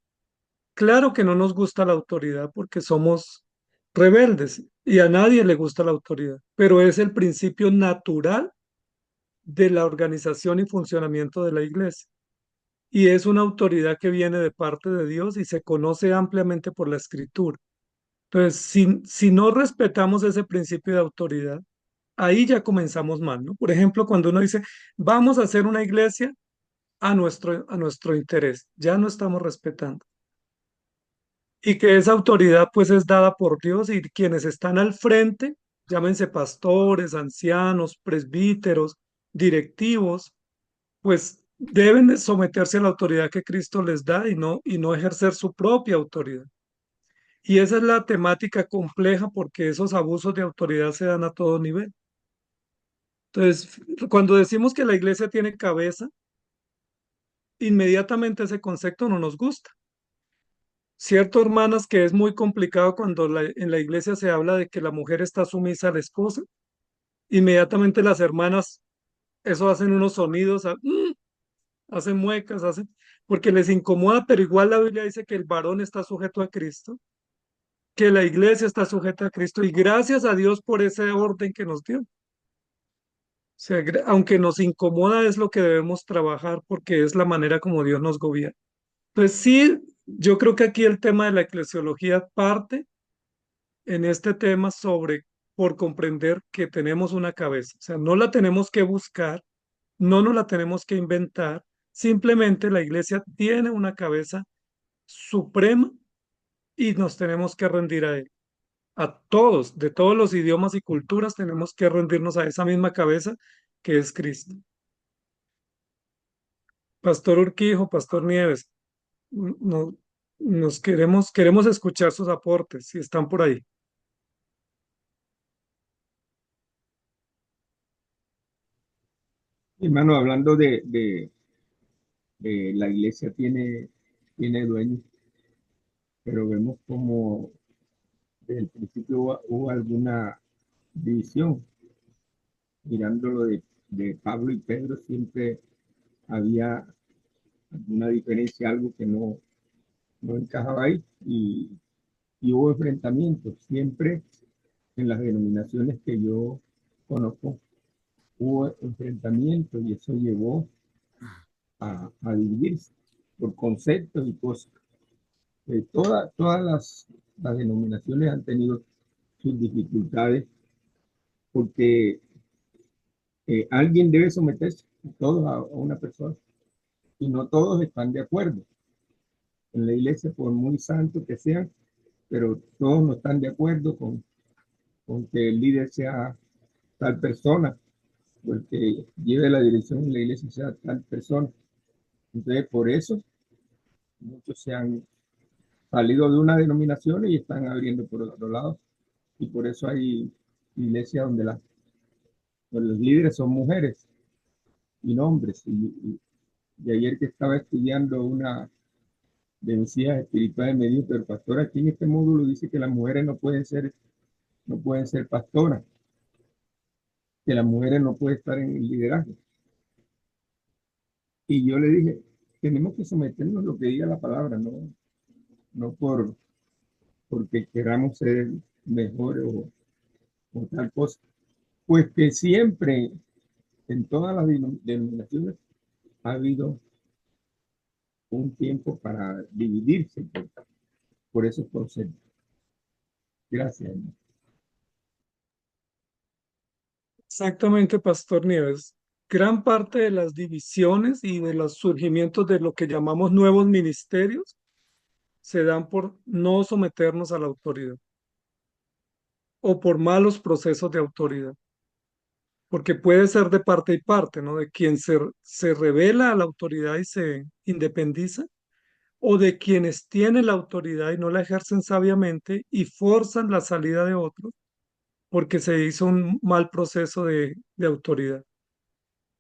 Claro que no nos gusta la autoridad porque somos rebeldes y a nadie le gusta la autoridad, pero es el principio natural de la organización y funcionamiento de la iglesia. Y es una autoridad que viene de parte de Dios y se conoce ampliamente por la escritura. Entonces, si no respetamos ese principio de autoridad, ahí ya comenzamos mal, ¿no? Por ejemplo, cuando uno dice, vamos a hacer una iglesia a nuestro interés, ya no estamos respetando. Y que esa autoridad pues es dada por Dios y quienes están al frente, llámense pastores, ancianos, presbíteros, directivos, pues deben de someterse a la autoridad que Cristo les da y no ejercer su propia autoridad. Y esa es la temática compleja porque esos abusos de autoridad se dan a todo nivel. Entonces, cuando decimos que la iglesia tiene cabeza, inmediatamente ese concepto no nos gusta. Cierto, hermanas, que es muy complicado cuando en la iglesia se habla de que la mujer está sumisa a la esposa. Inmediatamente las hermanas, eso hacen unos sonidos, hacen muecas, porque les incomoda, pero igual la Biblia dice que el varón está sujeto a Cristo, que la iglesia está sujeta a Cristo, y gracias a Dios por ese orden que nos dio. O sea, aunque nos incomoda, es lo que debemos trabajar porque es la manera como Dios nos gobierna. Entonces, sí, yo creo que aquí el tema de la eclesiología parte en este tema sobre por comprender que tenemos una cabeza. O sea, no la tenemos que buscar, no nos la tenemos que inventar, simplemente la iglesia tiene una cabeza suprema y nos tenemos que rendir a él. A todos, de todos los idiomas y culturas, tenemos que rendirnos a esa misma cabeza que es Cristo. Pastor Urquijo, Pastor Nieves, no, queremos escuchar sus aportes, si están por ahí. Hermano, hablando de la iglesia tiene dueños, pero vemos como desde el principio hubo alguna división. Mirándolo de Pablo y Pedro, siempre había alguna diferencia, algo que no encajaba ahí y hubo enfrentamientos. Siempre en las denominaciones que yo conozco hubo enfrentamientos y eso llevó a dividirse por conceptos y cosas. Todas las denominaciones han tenido sus dificultades porque alguien debe someterse, todos a una persona, y no todos están de acuerdo. En la iglesia, por muy santos que sean, pero todos no están de acuerdo con que el líder sea tal persona, o el que lleve la dirección en la iglesia sea tal persona. Entonces, por eso, muchos se han salido de una denominación y están abriendo por otro lado. Y por eso hay iglesias donde los líderes son mujeres y hombres. Y ayer que estaba estudiando una de Mesías espirituales me dijo, pero pastor, aquí en este módulo dice que las mujeres no pueden ser pastoras, que las mujeres no pueden estar en el liderazgo. Y yo le dije, tenemos que someternos a lo que diga la palabra, no porque queramos ser mejores o tal cosa. Pues que siempre, en todas las denominaciones, ha habido un tiempo para dividirse por esos conceptos. Gracias. Exactamente, Pastor Nieves. Gran parte de las divisiones y de los surgimientos de lo que llamamos nuevos ministerios se dan por no someternos a la autoridad o por malos procesos de autoridad, porque puede ser de parte y parte, ¿no? De quien se revela a la autoridad y se independiza, o de quienes tienen la autoridad y no la ejercen sabiamente y forzan la salida de otros porque se hizo un mal proceso de autoridad.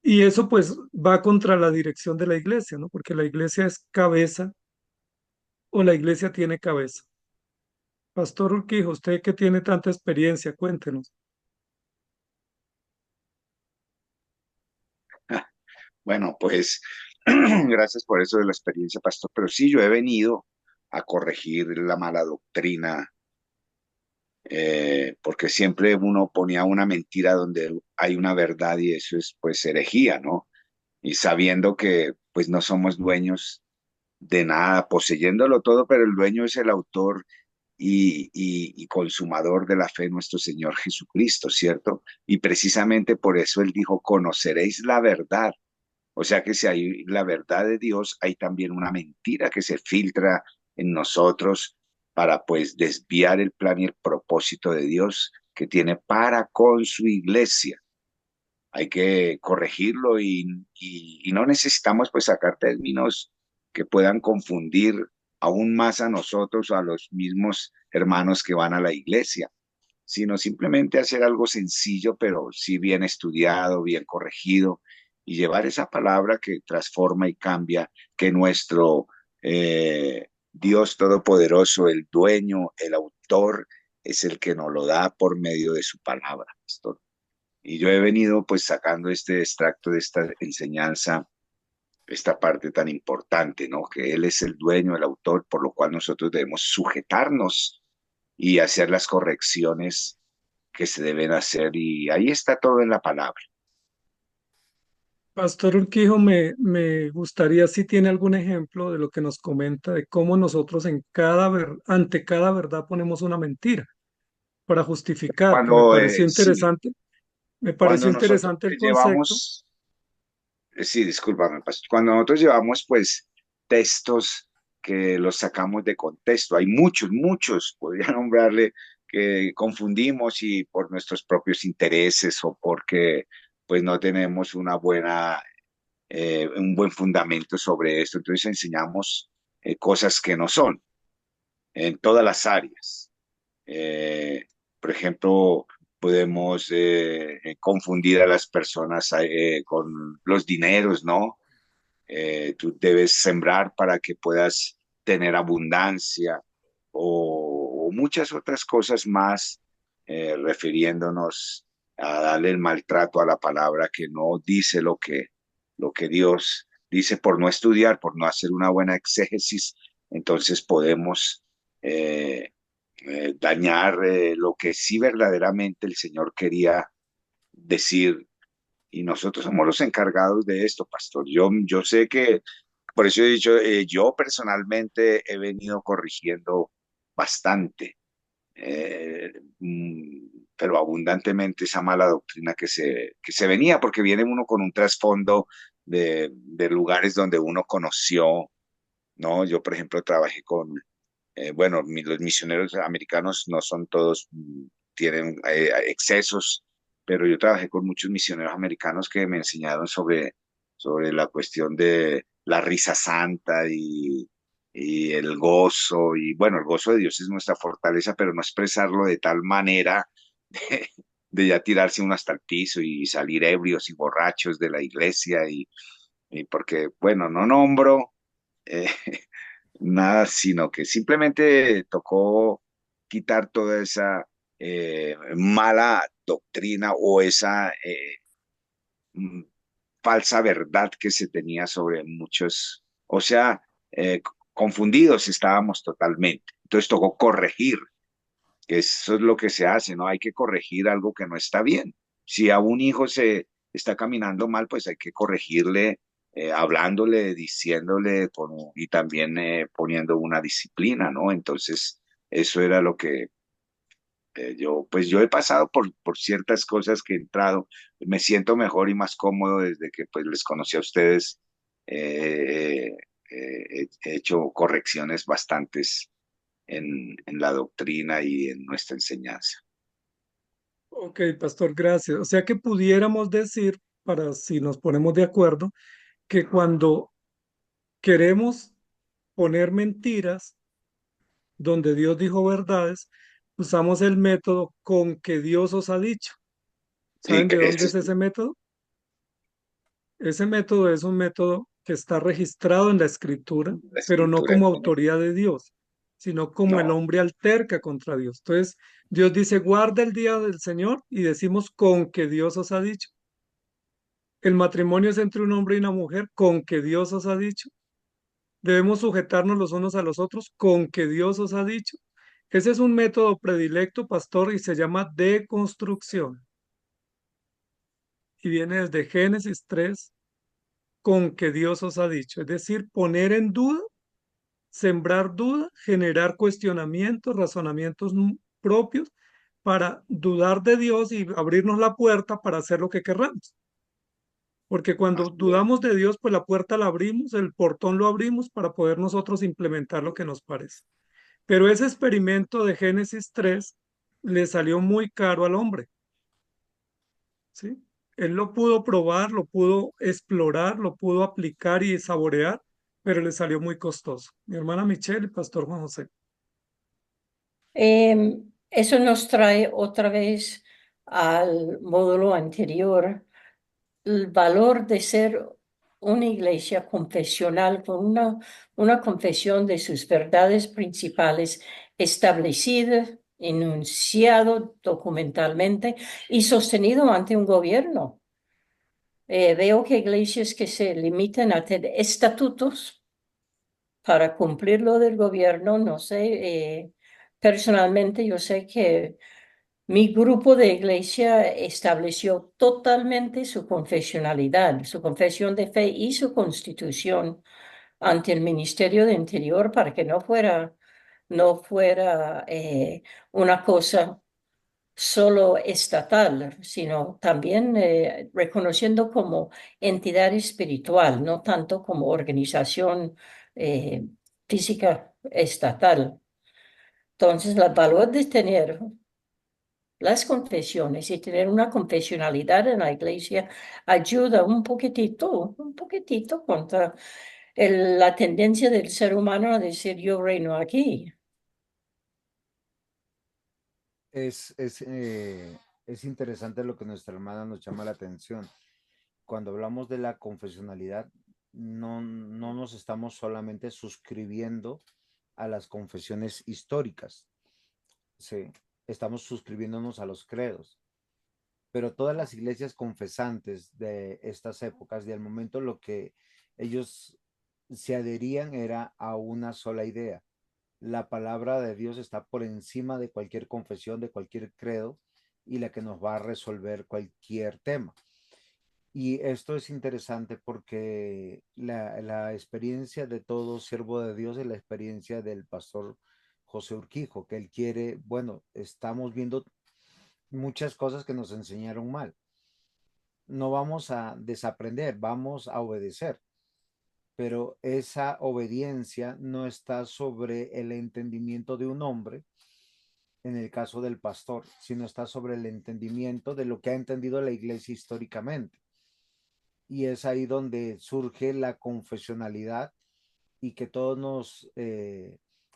Y eso pues va contra la dirección de la iglesia, ¿no? Porque la iglesia es cabeza o la iglesia tiene cabeza. Pastor Urquijo, usted que tiene tanta experiencia, cuéntenos. Bueno, pues gracias por eso de la experiencia, pastor. Pero sí, yo he venido a corregir la mala doctrina, porque siempre uno ponía una mentira donde hay una verdad y eso es pues herejía, ¿no? Y sabiendo que pues no somos dueños de nada, poseyéndolo todo, pero el dueño es el autor y consumador de la fe, nuestro Señor Jesucristo, ¿cierto? Y precisamente por eso Él dijo, conoceréis la verdad. O sea que si hay la verdad de Dios, hay también una mentira que se filtra en nosotros para pues desviar el plan y el propósito de Dios que tiene para con su iglesia. Hay que corregirlo y no necesitamos pues sacar términos que puedan confundir aún más a nosotros, a los mismos hermanos que van a la iglesia, sino simplemente hacer algo sencillo, pero sí bien estudiado, bien corregido, y llevar esa palabra que transforma y cambia, que nuestro Dios Todopoderoso, el dueño, el autor, es el que nos lo da por medio de su palabra, pastor. Y yo he venido pues sacando este extracto de esta enseñanza, esta parte tan importante, ¿no? Que Él es el dueño, el autor, por lo cual nosotros debemos sujetarnos y hacer las correcciones que se deben hacer. Y ahí está todo en la palabra. Pastor Urquijo, me gustaría si tiene algún ejemplo de lo que nos comenta de cómo nosotros ante cada verdad ponemos una mentira para justificar, que Cuando, sí, me pareció cuando nosotros interesante el concepto. llevamos, sí, discúlpame, pastor, cuando nosotros llevamos pues textos que los sacamos de contexto, hay muchos, muchos, podría nombrarle, que confundimos y por nuestros propios intereses o porque pues no tenemos un buen fundamento sobre esto. Entonces enseñamos cosas que no son en todas las áreas. Eh, por ejemplo, podemos confundir a las personas con los dineros, ¿no? Tú debes sembrar para que puedas tener abundancia o muchas otras cosas más, refiriéndonos a darle el maltrato a la palabra que no dice lo que Dios dice por no estudiar, por no hacer una buena exégesis. Entonces podemos dañar lo que sí verdaderamente el Señor quería decir, y nosotros somos los encargados de esto, pastor. Yo sé que, por eso he dicho, yo personalmente he venido corrigiendo bastante, eh, pero abundantemente esa mala doctrina que se venía, porque viene uno con un trasfondo de lugares donde uno conoció, ¿no? Yo, por ejemplo, trabajé con bueno, los misioneros americanos no son todos, tienen excesos, pero yo trabajé con muchos misioneros americanos que me enseñaron sobre la cuestión de la risa santa y el gozo, y bueno, el gozo de Dios es nuestra fortaleza, pero no expresarlo de tal manera de, de ya tirarse uno hasta el piso y salir ebrios y borrachos de la iglesia, y porque, bueno, no nombro eh, nada, sino que simplemente tocó quitar toda esa mala doctrina o esa mm, falsa verdad que se tenía sobre muchos, o sea, confundidos estábamos totalmente. Entonces tocó corregir, que eso es lo que se hace, ¿no? Hay que corregir algo que no está bien. Si a un hijo se está caminando mal, pues hay que corregirle, hablándole, diciéndole y también poniendo una disciplina, ¿no? Entonces, eso era lo que pues yo he pasado por ciertas cosas que he entrado, me siento mejor y más cómodo desde que pues les conocí a ustedes. He hecho correcciones bastantes en la doctrina y en nuestra enseñanza. Ok, pastor, gracias. O sea que pudiéramos decir, para si nos ponemos de acuerdo, que cuando queremos poner mentiras donde Dios dijo verdades, usamos el método con que Dios os ha dicho. Sí, ¿Saben que de dónde ese es es ese método? Ese método es un método que está registrado en la escritura, la pero no escritura. como autoridad de Dios, sino como el No, hombre alterca contra Dios. Entonces, Dios dice, guarda el día del Señor y decimos con que Dios os ha dicho. El matrimonio es entre un hombre y una mujer con que Dios os ha dicho. Debemos sujetarnos los unos a los otros con que Dios os ha dicho. Ese es un método predilecto, pastor, y se llama deconstrucción. Y viene desde Génesis 3, con que Dios os ha dicho. Es decir, poner en duda, sembrar duda, generar cuestionamientos, razonamientos propios para dudar de Dios y abrirnos la puerta para hacer lo que querramos. Porque cuando así es. dudamos de Dios, pues la puerta la abrimos, el portón lo abrimos para poder nosotros implementar lo que nos parece. Pero ese experimento de Génesis 3 le salió muy caro al hombre, ¿sí? Él lo pudo probar, lo pudo explorar, lo pudo aplicar y saborear, pero le salió muy costoso. Mi hermana Michelle y Pastor Juan José. Eso nos trae otra vez al módulo anterior, el valor de ser una iglesia confesional con una confesión de sus verdades principales establecida, enunciado documentalmente y sostenido ante un gobierno. Veo que iglesias que se limitan a tener estatutos para cumplir lo del gobierno, no sé, personalmente yo sé que mi grupo de iglesia estableció totalmente su confesionalidad, su confesión de fe y su constitución ante el Ministerio de Interior para que no fuera una cosa solo estatal, sino también reconociendo como entidad espiritual, no tanto como organización eh, física estatal. Entonces, el valor de tener las confesiones y tener una confesionalidad en la iglesia ayuda un poquitito contra la tendencia del ser humano a decir yo reino aquí. Es, es, eh, es interesante lo que nuestra hermana nos llama la atención. Cuando hablamos de la confesionalidad, no nos estamos solamente suscribiendo a las confesiones históricas, ¿sí? Estamos suscribiéndonos a los credos, pero todas las iglesias confesantes de estas épocas, del momento, lo que ellos se adherían era a una sola idea. La palabra de Dios está por encima de cualquier confesión, de cualquier credo, y la que nos va a resolver cualquier tema. Y esto es interesante porque la experiencia de todo siervo de Dios es la experiencia del pastor José Urquijo, que él quiere, bueno, estamos viendo muchas cosas que nos enseñaron mal. No vamos a desaprender, vamos a obedecer, pero esa obediencia no está sobre el entendimiento de un hombre, en el caso del pastor, sino está sobre el entendimiento de lo que ha entendido la iglesia históricamente. Y es ahí donde surge la confesionalidad y que todos nos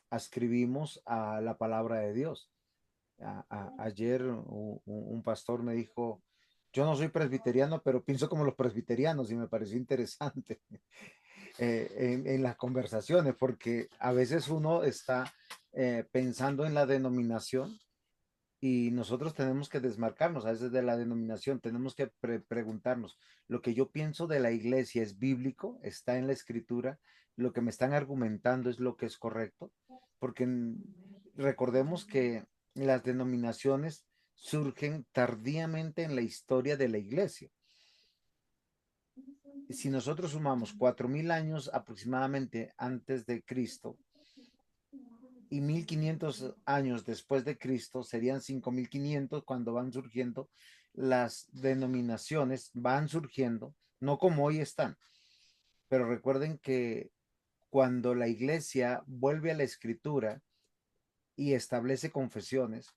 ascribimos a la palabra de Dios. Ayer un pastor me dijo, yo no soy presbiteriano, pero pienso como los presbiterianos y me pareció interesante en las conversaciones, porque a veces uno está pensando en la denominación y nosotros tenemos que desmarcarnos a veces de la denominación, tenemos que preguntarnos, ¿lo que yo pienso de la iglesia es bíblico? ¿Está en la escritura? ¿Lo que me están argumentando es lo que es correcto? Porque recordemos que las denominaciones surgen tardíamente en la historia de la iglesia. Si nosotros sumamos 4000 años aproximadamente antes de Cristo, y 1500 años después de Cristo, serían 5500 cuando van surgiendo las denominaciones, van surgiendo, no como hoy están, pero recuerden que cuando la iglesia vuelve a la escritura y establece confesiones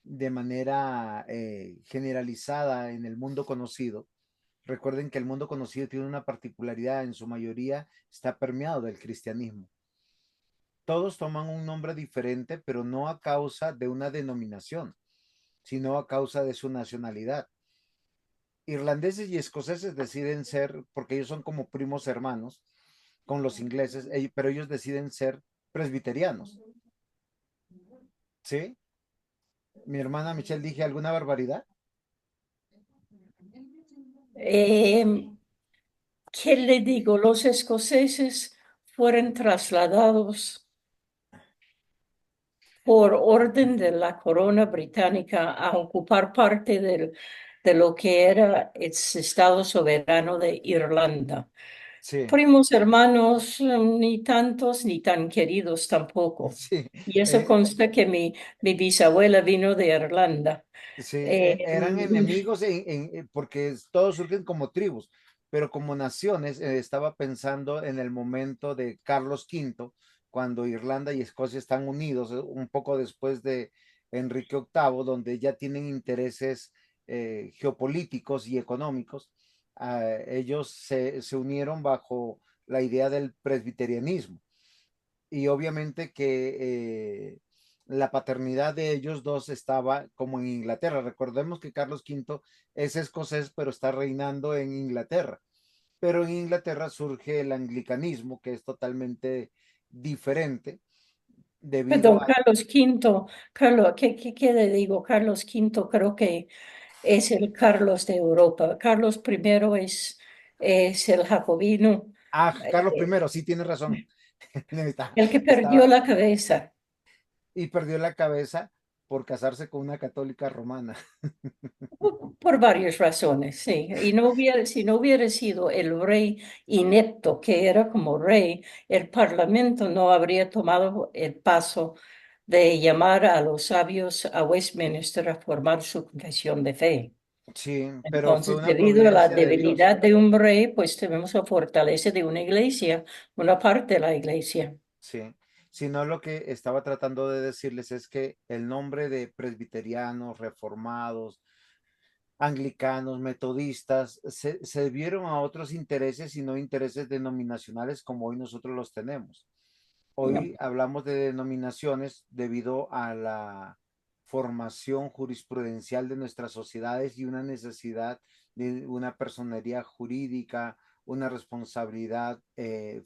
de manera generalizada en el mundo conocido, recuerden que el mundo conocido tiene una particularidad, en su mayoría está permeado del cristianismo. Todos toman un nombre diferente, pero no a causa de una denominación, sino a causa de su nacionalidad. Irlandeses y escoceses deciden ser, porque ellos son como primos hermanos con los ingleses, pero ellos deciden ser presbiterianos. ¿Sí? Mi hermana Michelle, ¿dije alguna barbaridad? ¿Qué le digo? Los escoceses fueron trasladados por orden de la corona británica a ocupar parte de lo que era el estado soberano de Irlanda. Sí, Primos hermanos, ni tantos ni tan queridos tampoco. sí. Y eso Eh, consta que mi bisabuela vino de Irlanda. Sí, Eh, eran enemigos porque todos surgen como tribus, pero como naciones, estaba pensando en el momento de Carlos V, cuando Irlanda y Escocia están unidos, un poco después de Enrique VIII, donde ya tienen intereses geopolíticos y económicos. Ellos se unieron bajo la idea del presbiterianismo y obviamente que la paternidad de ellos dos estaba como en Inglaterra. Recordemos que Carlos V es escocés, pero está reinando en Inglaterra. Pero en Inglaterra surge el anglicanismo, que es totalmente diferente Perdón, debido a... Carlos V, Carlos, ¿qué le digo? Carlos V creo que es el Carlos de Europa. Carlos I es el jacobino, Ah, Carlos eh, I, sí tiene razón. el que perdió Estaba, la cabeza. y perdió la cabeza por casarse con una católica romana. Por varias razones, sí. Y si no hubiera sido el rey inepto que era como rey, el parlamento no habría tomado el paso de llamar a los sabios a Westminster a formar su confesión de fe. Sí, pero fue Entonces, una debido a la providencia de Dios. debilidad de un rey, pues tenemos la fortaleza de una iglesia, una parte de la iglesia. Sí, sino lo que estaba tratando de decirles es que el nombre de presbiterianos, reformados, anglicanos, metodistas, se debieron a otros intereses y no intereses denominacionales como hoy nosotros los tenemos. No. Hoy hablamos de denominaciones debido a la formación jurisprudencial de nuestras sociedades y una necesidad de una personería jurídica, una responsabilidad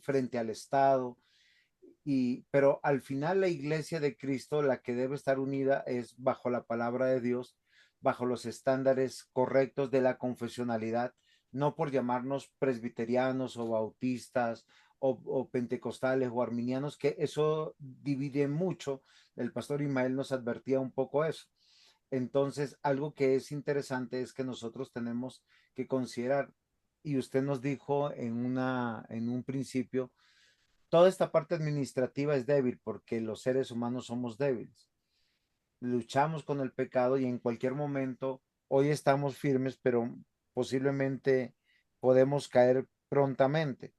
frente al Estado. Pero al final la iglesia de Cristo, la que debe estar unida es bajo la palabra de Dios, bajo los estándares correctos de la confesionalidad, no por llamarnos presbiterianos o bautistas o pentecostales o arminianos, que eso divide mucho. El pastor Ismael nos advertía un poco eso. Entonces, algo que es interesante es que nosotros tenemos que considerar, y usted nos dijo en un principio, toda esta parte administrativa es débil porque los seres humanos somos débiles. Luchamos con el pecado y en cualquier momento, hoy estamos firmes, pero posiblemente podemos caer prontamente.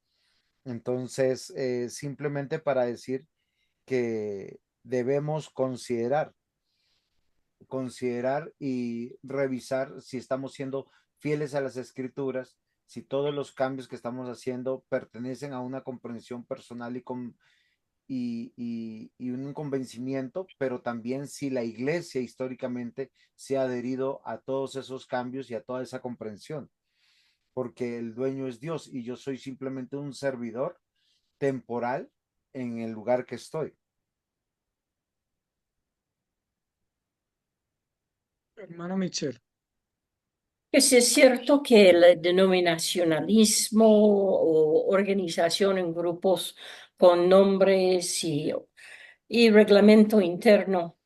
Entonces, simplemente para decir que debemos considerar y revisar si estamos siendo fieles a las escrituras, si todos los cambios que estamos haciendo pertenecen a una comprensión personal y un convencimiento, pero también si la iglesia históricamente se ha adherido a todos esos cambios y a toda esa comprensión, porque el dueño es Dios y yo soy simplemente un servidor temporal en el lugar que estoy. Hermano Michel. Que sí es cierto que el denominacionalismo o organización en grupos con nombres y reglamento interno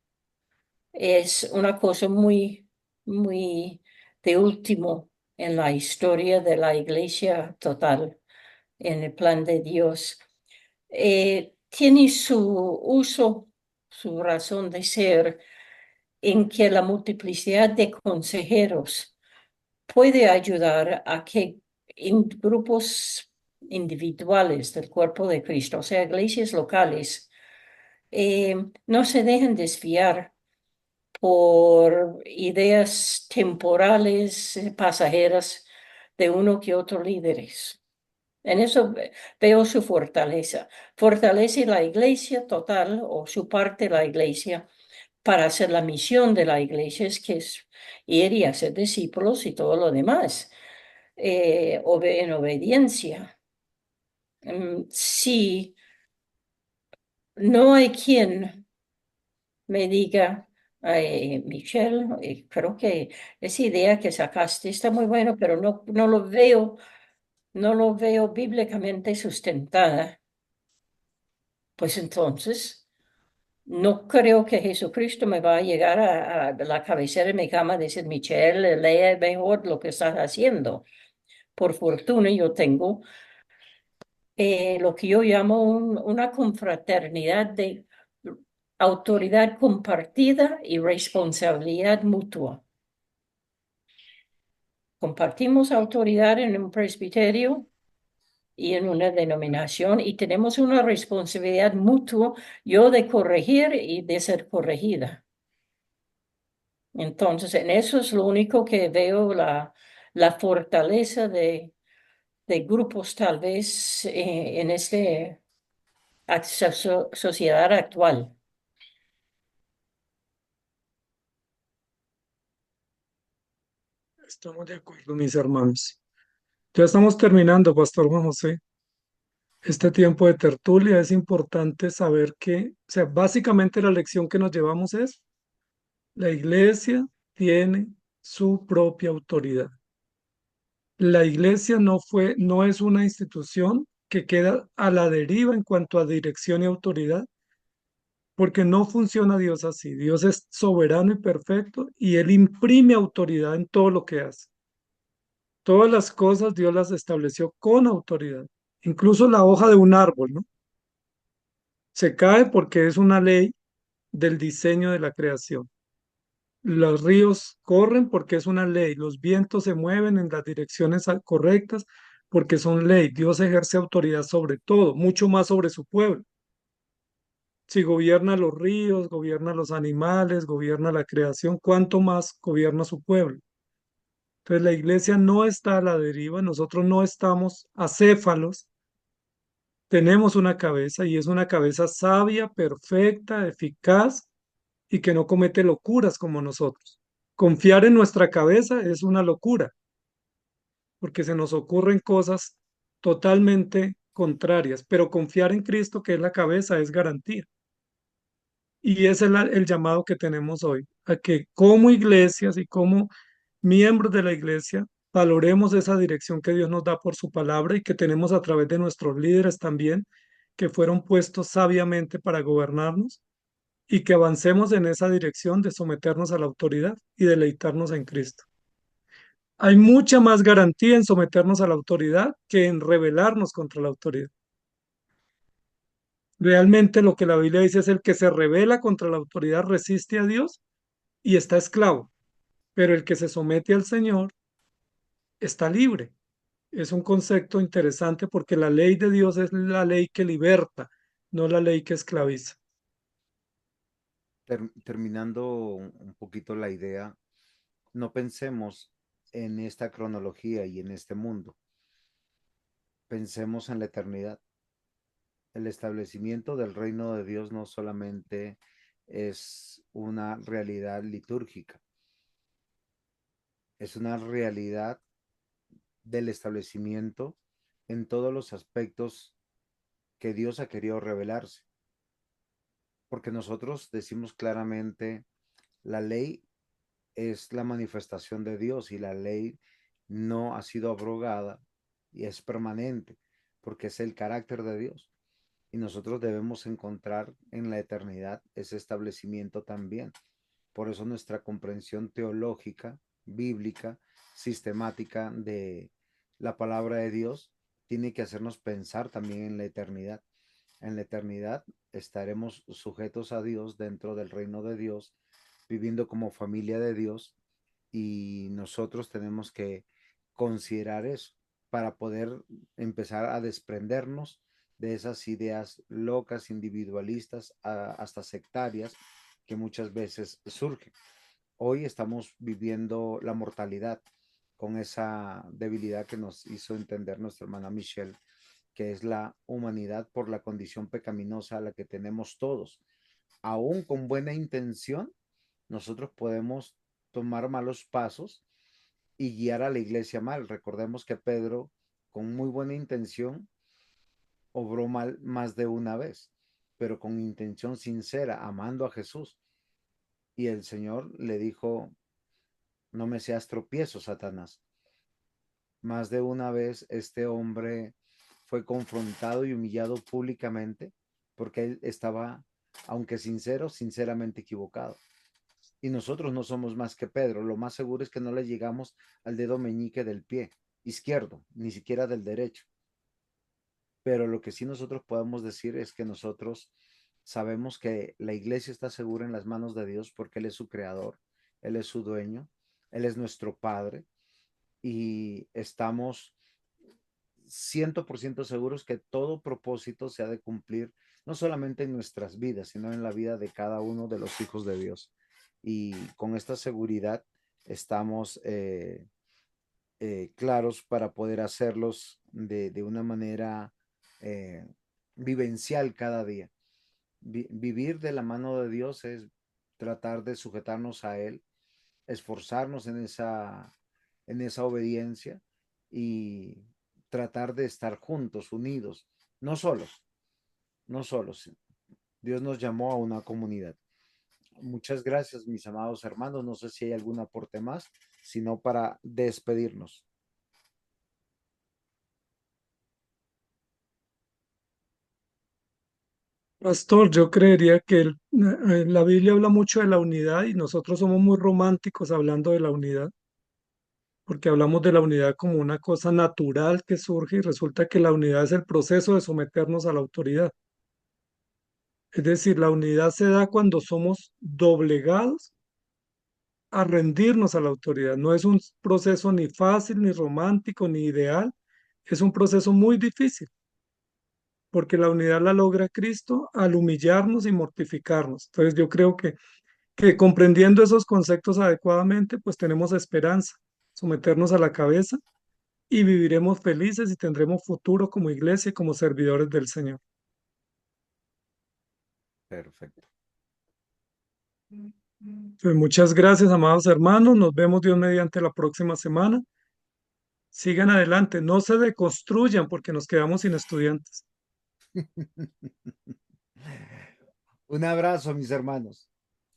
es una cosa muy de último en la historia de la iglesia total, en el plan de Dios. Tiene su uso, su razón de ser, en que la multiplicidad de consejeros puede ayudar a que en grupos individuales del cuerpo de Cristo, o sea, iglesias locales, no se dejen desviar por ideas temporales, pasajeras de uno que otro líderes. En eso veo su fortaleza. Fortalece la iglesia total o su parte de la iglesia para hacer la misión de la iglesia, es que es ir y hacer discípulos y todo lo demás, en obediencia. Si no hay quien me diga, Michelle, creo que esa idea que sacaste está muy buena, pero no lo veo bíblicamente sustentada, pues entonces no creo que Jesucristo me va a llegar a la cabecera de mi cama y decir, Michelle, lee mejor lo que estás haciendo. Por fortuna yo tengo lo que yo llamo una confraternidad de autoridad compartida y responsabilidad mutua. Compartimos autoridad en un presbiterio y en una denominación y tenemos una responsabilidad mutua, yo de corregir y de ser corregida. Entonces, en eso es lo único que veo la fortaleza de grupos tal vez en esta sociedad actual. Estamos de acuerdo, mis hermanos. Ya estamos terminando, Pastor Juan José. Este tiempo de tertulia es importante saber que, o sea, básicamente la lección que nos llevamos es, la iglesia tiene su propia autoridad. La iglesia no es una institución que queda a la deriva en cuanto a dirección y autoridad, porque no funciona Dios así. Dios es soberano y perfecto y Él imprime autoridad en todo lo que hace. Todas las cosas Dios las estableció con autoridad. Incluso la hoja de un árbol, ¿no? Se cae porque es una ley del diseño de la creación. Los ríos corren porque es una ley. Los vientos se mueven en las direcciones correctas porque son ley. Dios ejerce autoridad sobre todo, mucho más sobre su pueblo. Si gobierna los ríos, gobierna los animales, gobierna la creación, ¿cuánto más gobierna su pueblo? Entonces la iglesia no está a la deriva, nosotros no estamos acéfalos, tenemos una cabeza y es una cabeza sabia, perfecta, eficaz y que no comete locuras como nosotros. Confiar en nuestra cabeza es una locura porque se nos ocurren cosas totalmente contrarias, pero confiar en Cristo, que es la cabeza, es garantía. Y ese es el llamado que tenemos hoy, a que como iglesias y como miembros de la iglesia valoremos esa dirección que Dios nos da por su palabra y que tenemos a través de nuestros líderes también, que fueron puestos sabiamente para gobernarnos y que avancemos en esa dirección de someternos a la autoridad y deleitarnos en Cristo. Hay mucha más garantía en someternos a la autoridad que en rebelarnos contra la autoridad. Realmente lo que la Biblia dice es el que se rebela contra la autoridad resiste a Dios y está esclavo, pero el que se somete al Señor está libre. Es un concepto interesante porque la ley de Dios es la ley que liberta, no la ley que esclaviza. Terminando un poquito la idea, no pensemos en esta cronología y en este mundo. Pensemos en la eternidad. El establecimiento del reino de Dios no solamente es una realidad litúrgica, es una realidad del establecimiento en todos los aspectos que Dios ha querido revelarse. Porque nosotros decimos claramente, la ley es la manifestación de Dios y la ley no ha sido abrogada y es permanente, porque es el carácter de Dios. Y nosotros debemos encontrar en la eternidad ese establecimiento también. Por eso nuestra comprensión teológica, bíblica, sistemática de la palabra de Dios tiene que hacernos pensar también en la eternidad. En la eternidad estaremos sujetos a Dios dentro del reino de Dios, viviendo como familia de Dios, y nosotros tenemos que considerar eso para poder empezar a desprendernos de esas ideas locas, individualistas, hasta sectarias que muchas veces surgen. Hoy estamos viviendo la mortalidad con esa debilidad que nos hizo entender nuestra hermana Michelle, que es la humanidad por la condición pecaminosa a la que tenemos todos. Aún con buena intención, nosotros podemos tomar malos pasos y guiar a la iglesia mal. Recordemos que Pedro, con muy buena intención, obró mal más de una vez, pero con intención sincera, amando a Jesús. Y el Señor le dijo, no me seas tropiezo, Satanás. Más de una vez este hombre fue confrontado y humillado públicamente porque él estaba, aunque sincero, sinceramente equivocado. Y nosotros no somos más que Pedro. Lo más seguro es que no le llegamos al dedo meñique del pie izquierdo, ni siquiera del derecho. Pero lo que sí nosotros podemos decir es que nosotros sabemos que la iglesia está segura en las manos de Dios porque Él es su creador, Él es su dueño, Él es nuestro Padre, y estamos 100% seguros que todo propósito se ha de cumplir, no solamente en nuestras vidas, sino en la vida de cada uno de los hijos de Dios. Y con esta seguridad estamos claros para poder hacerlos de una manera eh, vivencial cada día. Vivir de la mano de Dios es tratar de sujetarnos a Él, esforzarnos en esa en esa obediencia y tratar de estar juntos, unidos, no solos, no solos. Dios nos llamó a una comunidad. Muchas gracias, mis amados hermanos. No sé si hay algún aporte más, sino para despedirnos. Pastor, yo creería que la Biblia habla mucho de la unidad y nosotros somos muy románticos hablando de la unidad, porque hablamos de la unidad como una cosa natural que surge y resulta que la unidad es el proceso de someternos a la autoridad. Es decir, la unidad se da cuando somos doblegados a rendirnos a la autoridad. No es un proceso ni fácil, ni romántico, ni ideal. Es un proceso muy difícil, porque la unidad la logra Cristo al humillarnos y mortificarnos. Entonces yo creo que comprendiendo esos conceptos adecuadamente, pues tenemos esperanza, someternos a la cabeza y viviremos felices y tendremos futuro como iglesia y como servidores del Señor. Perfecto. Pues muchas gracias, amados hermanos. Nos vemos Dios mediante la próxima semana. Sigan adelante, no se deconstruyan porque nos quedamos sin estudiantes. Un abrazo, mis hermanos.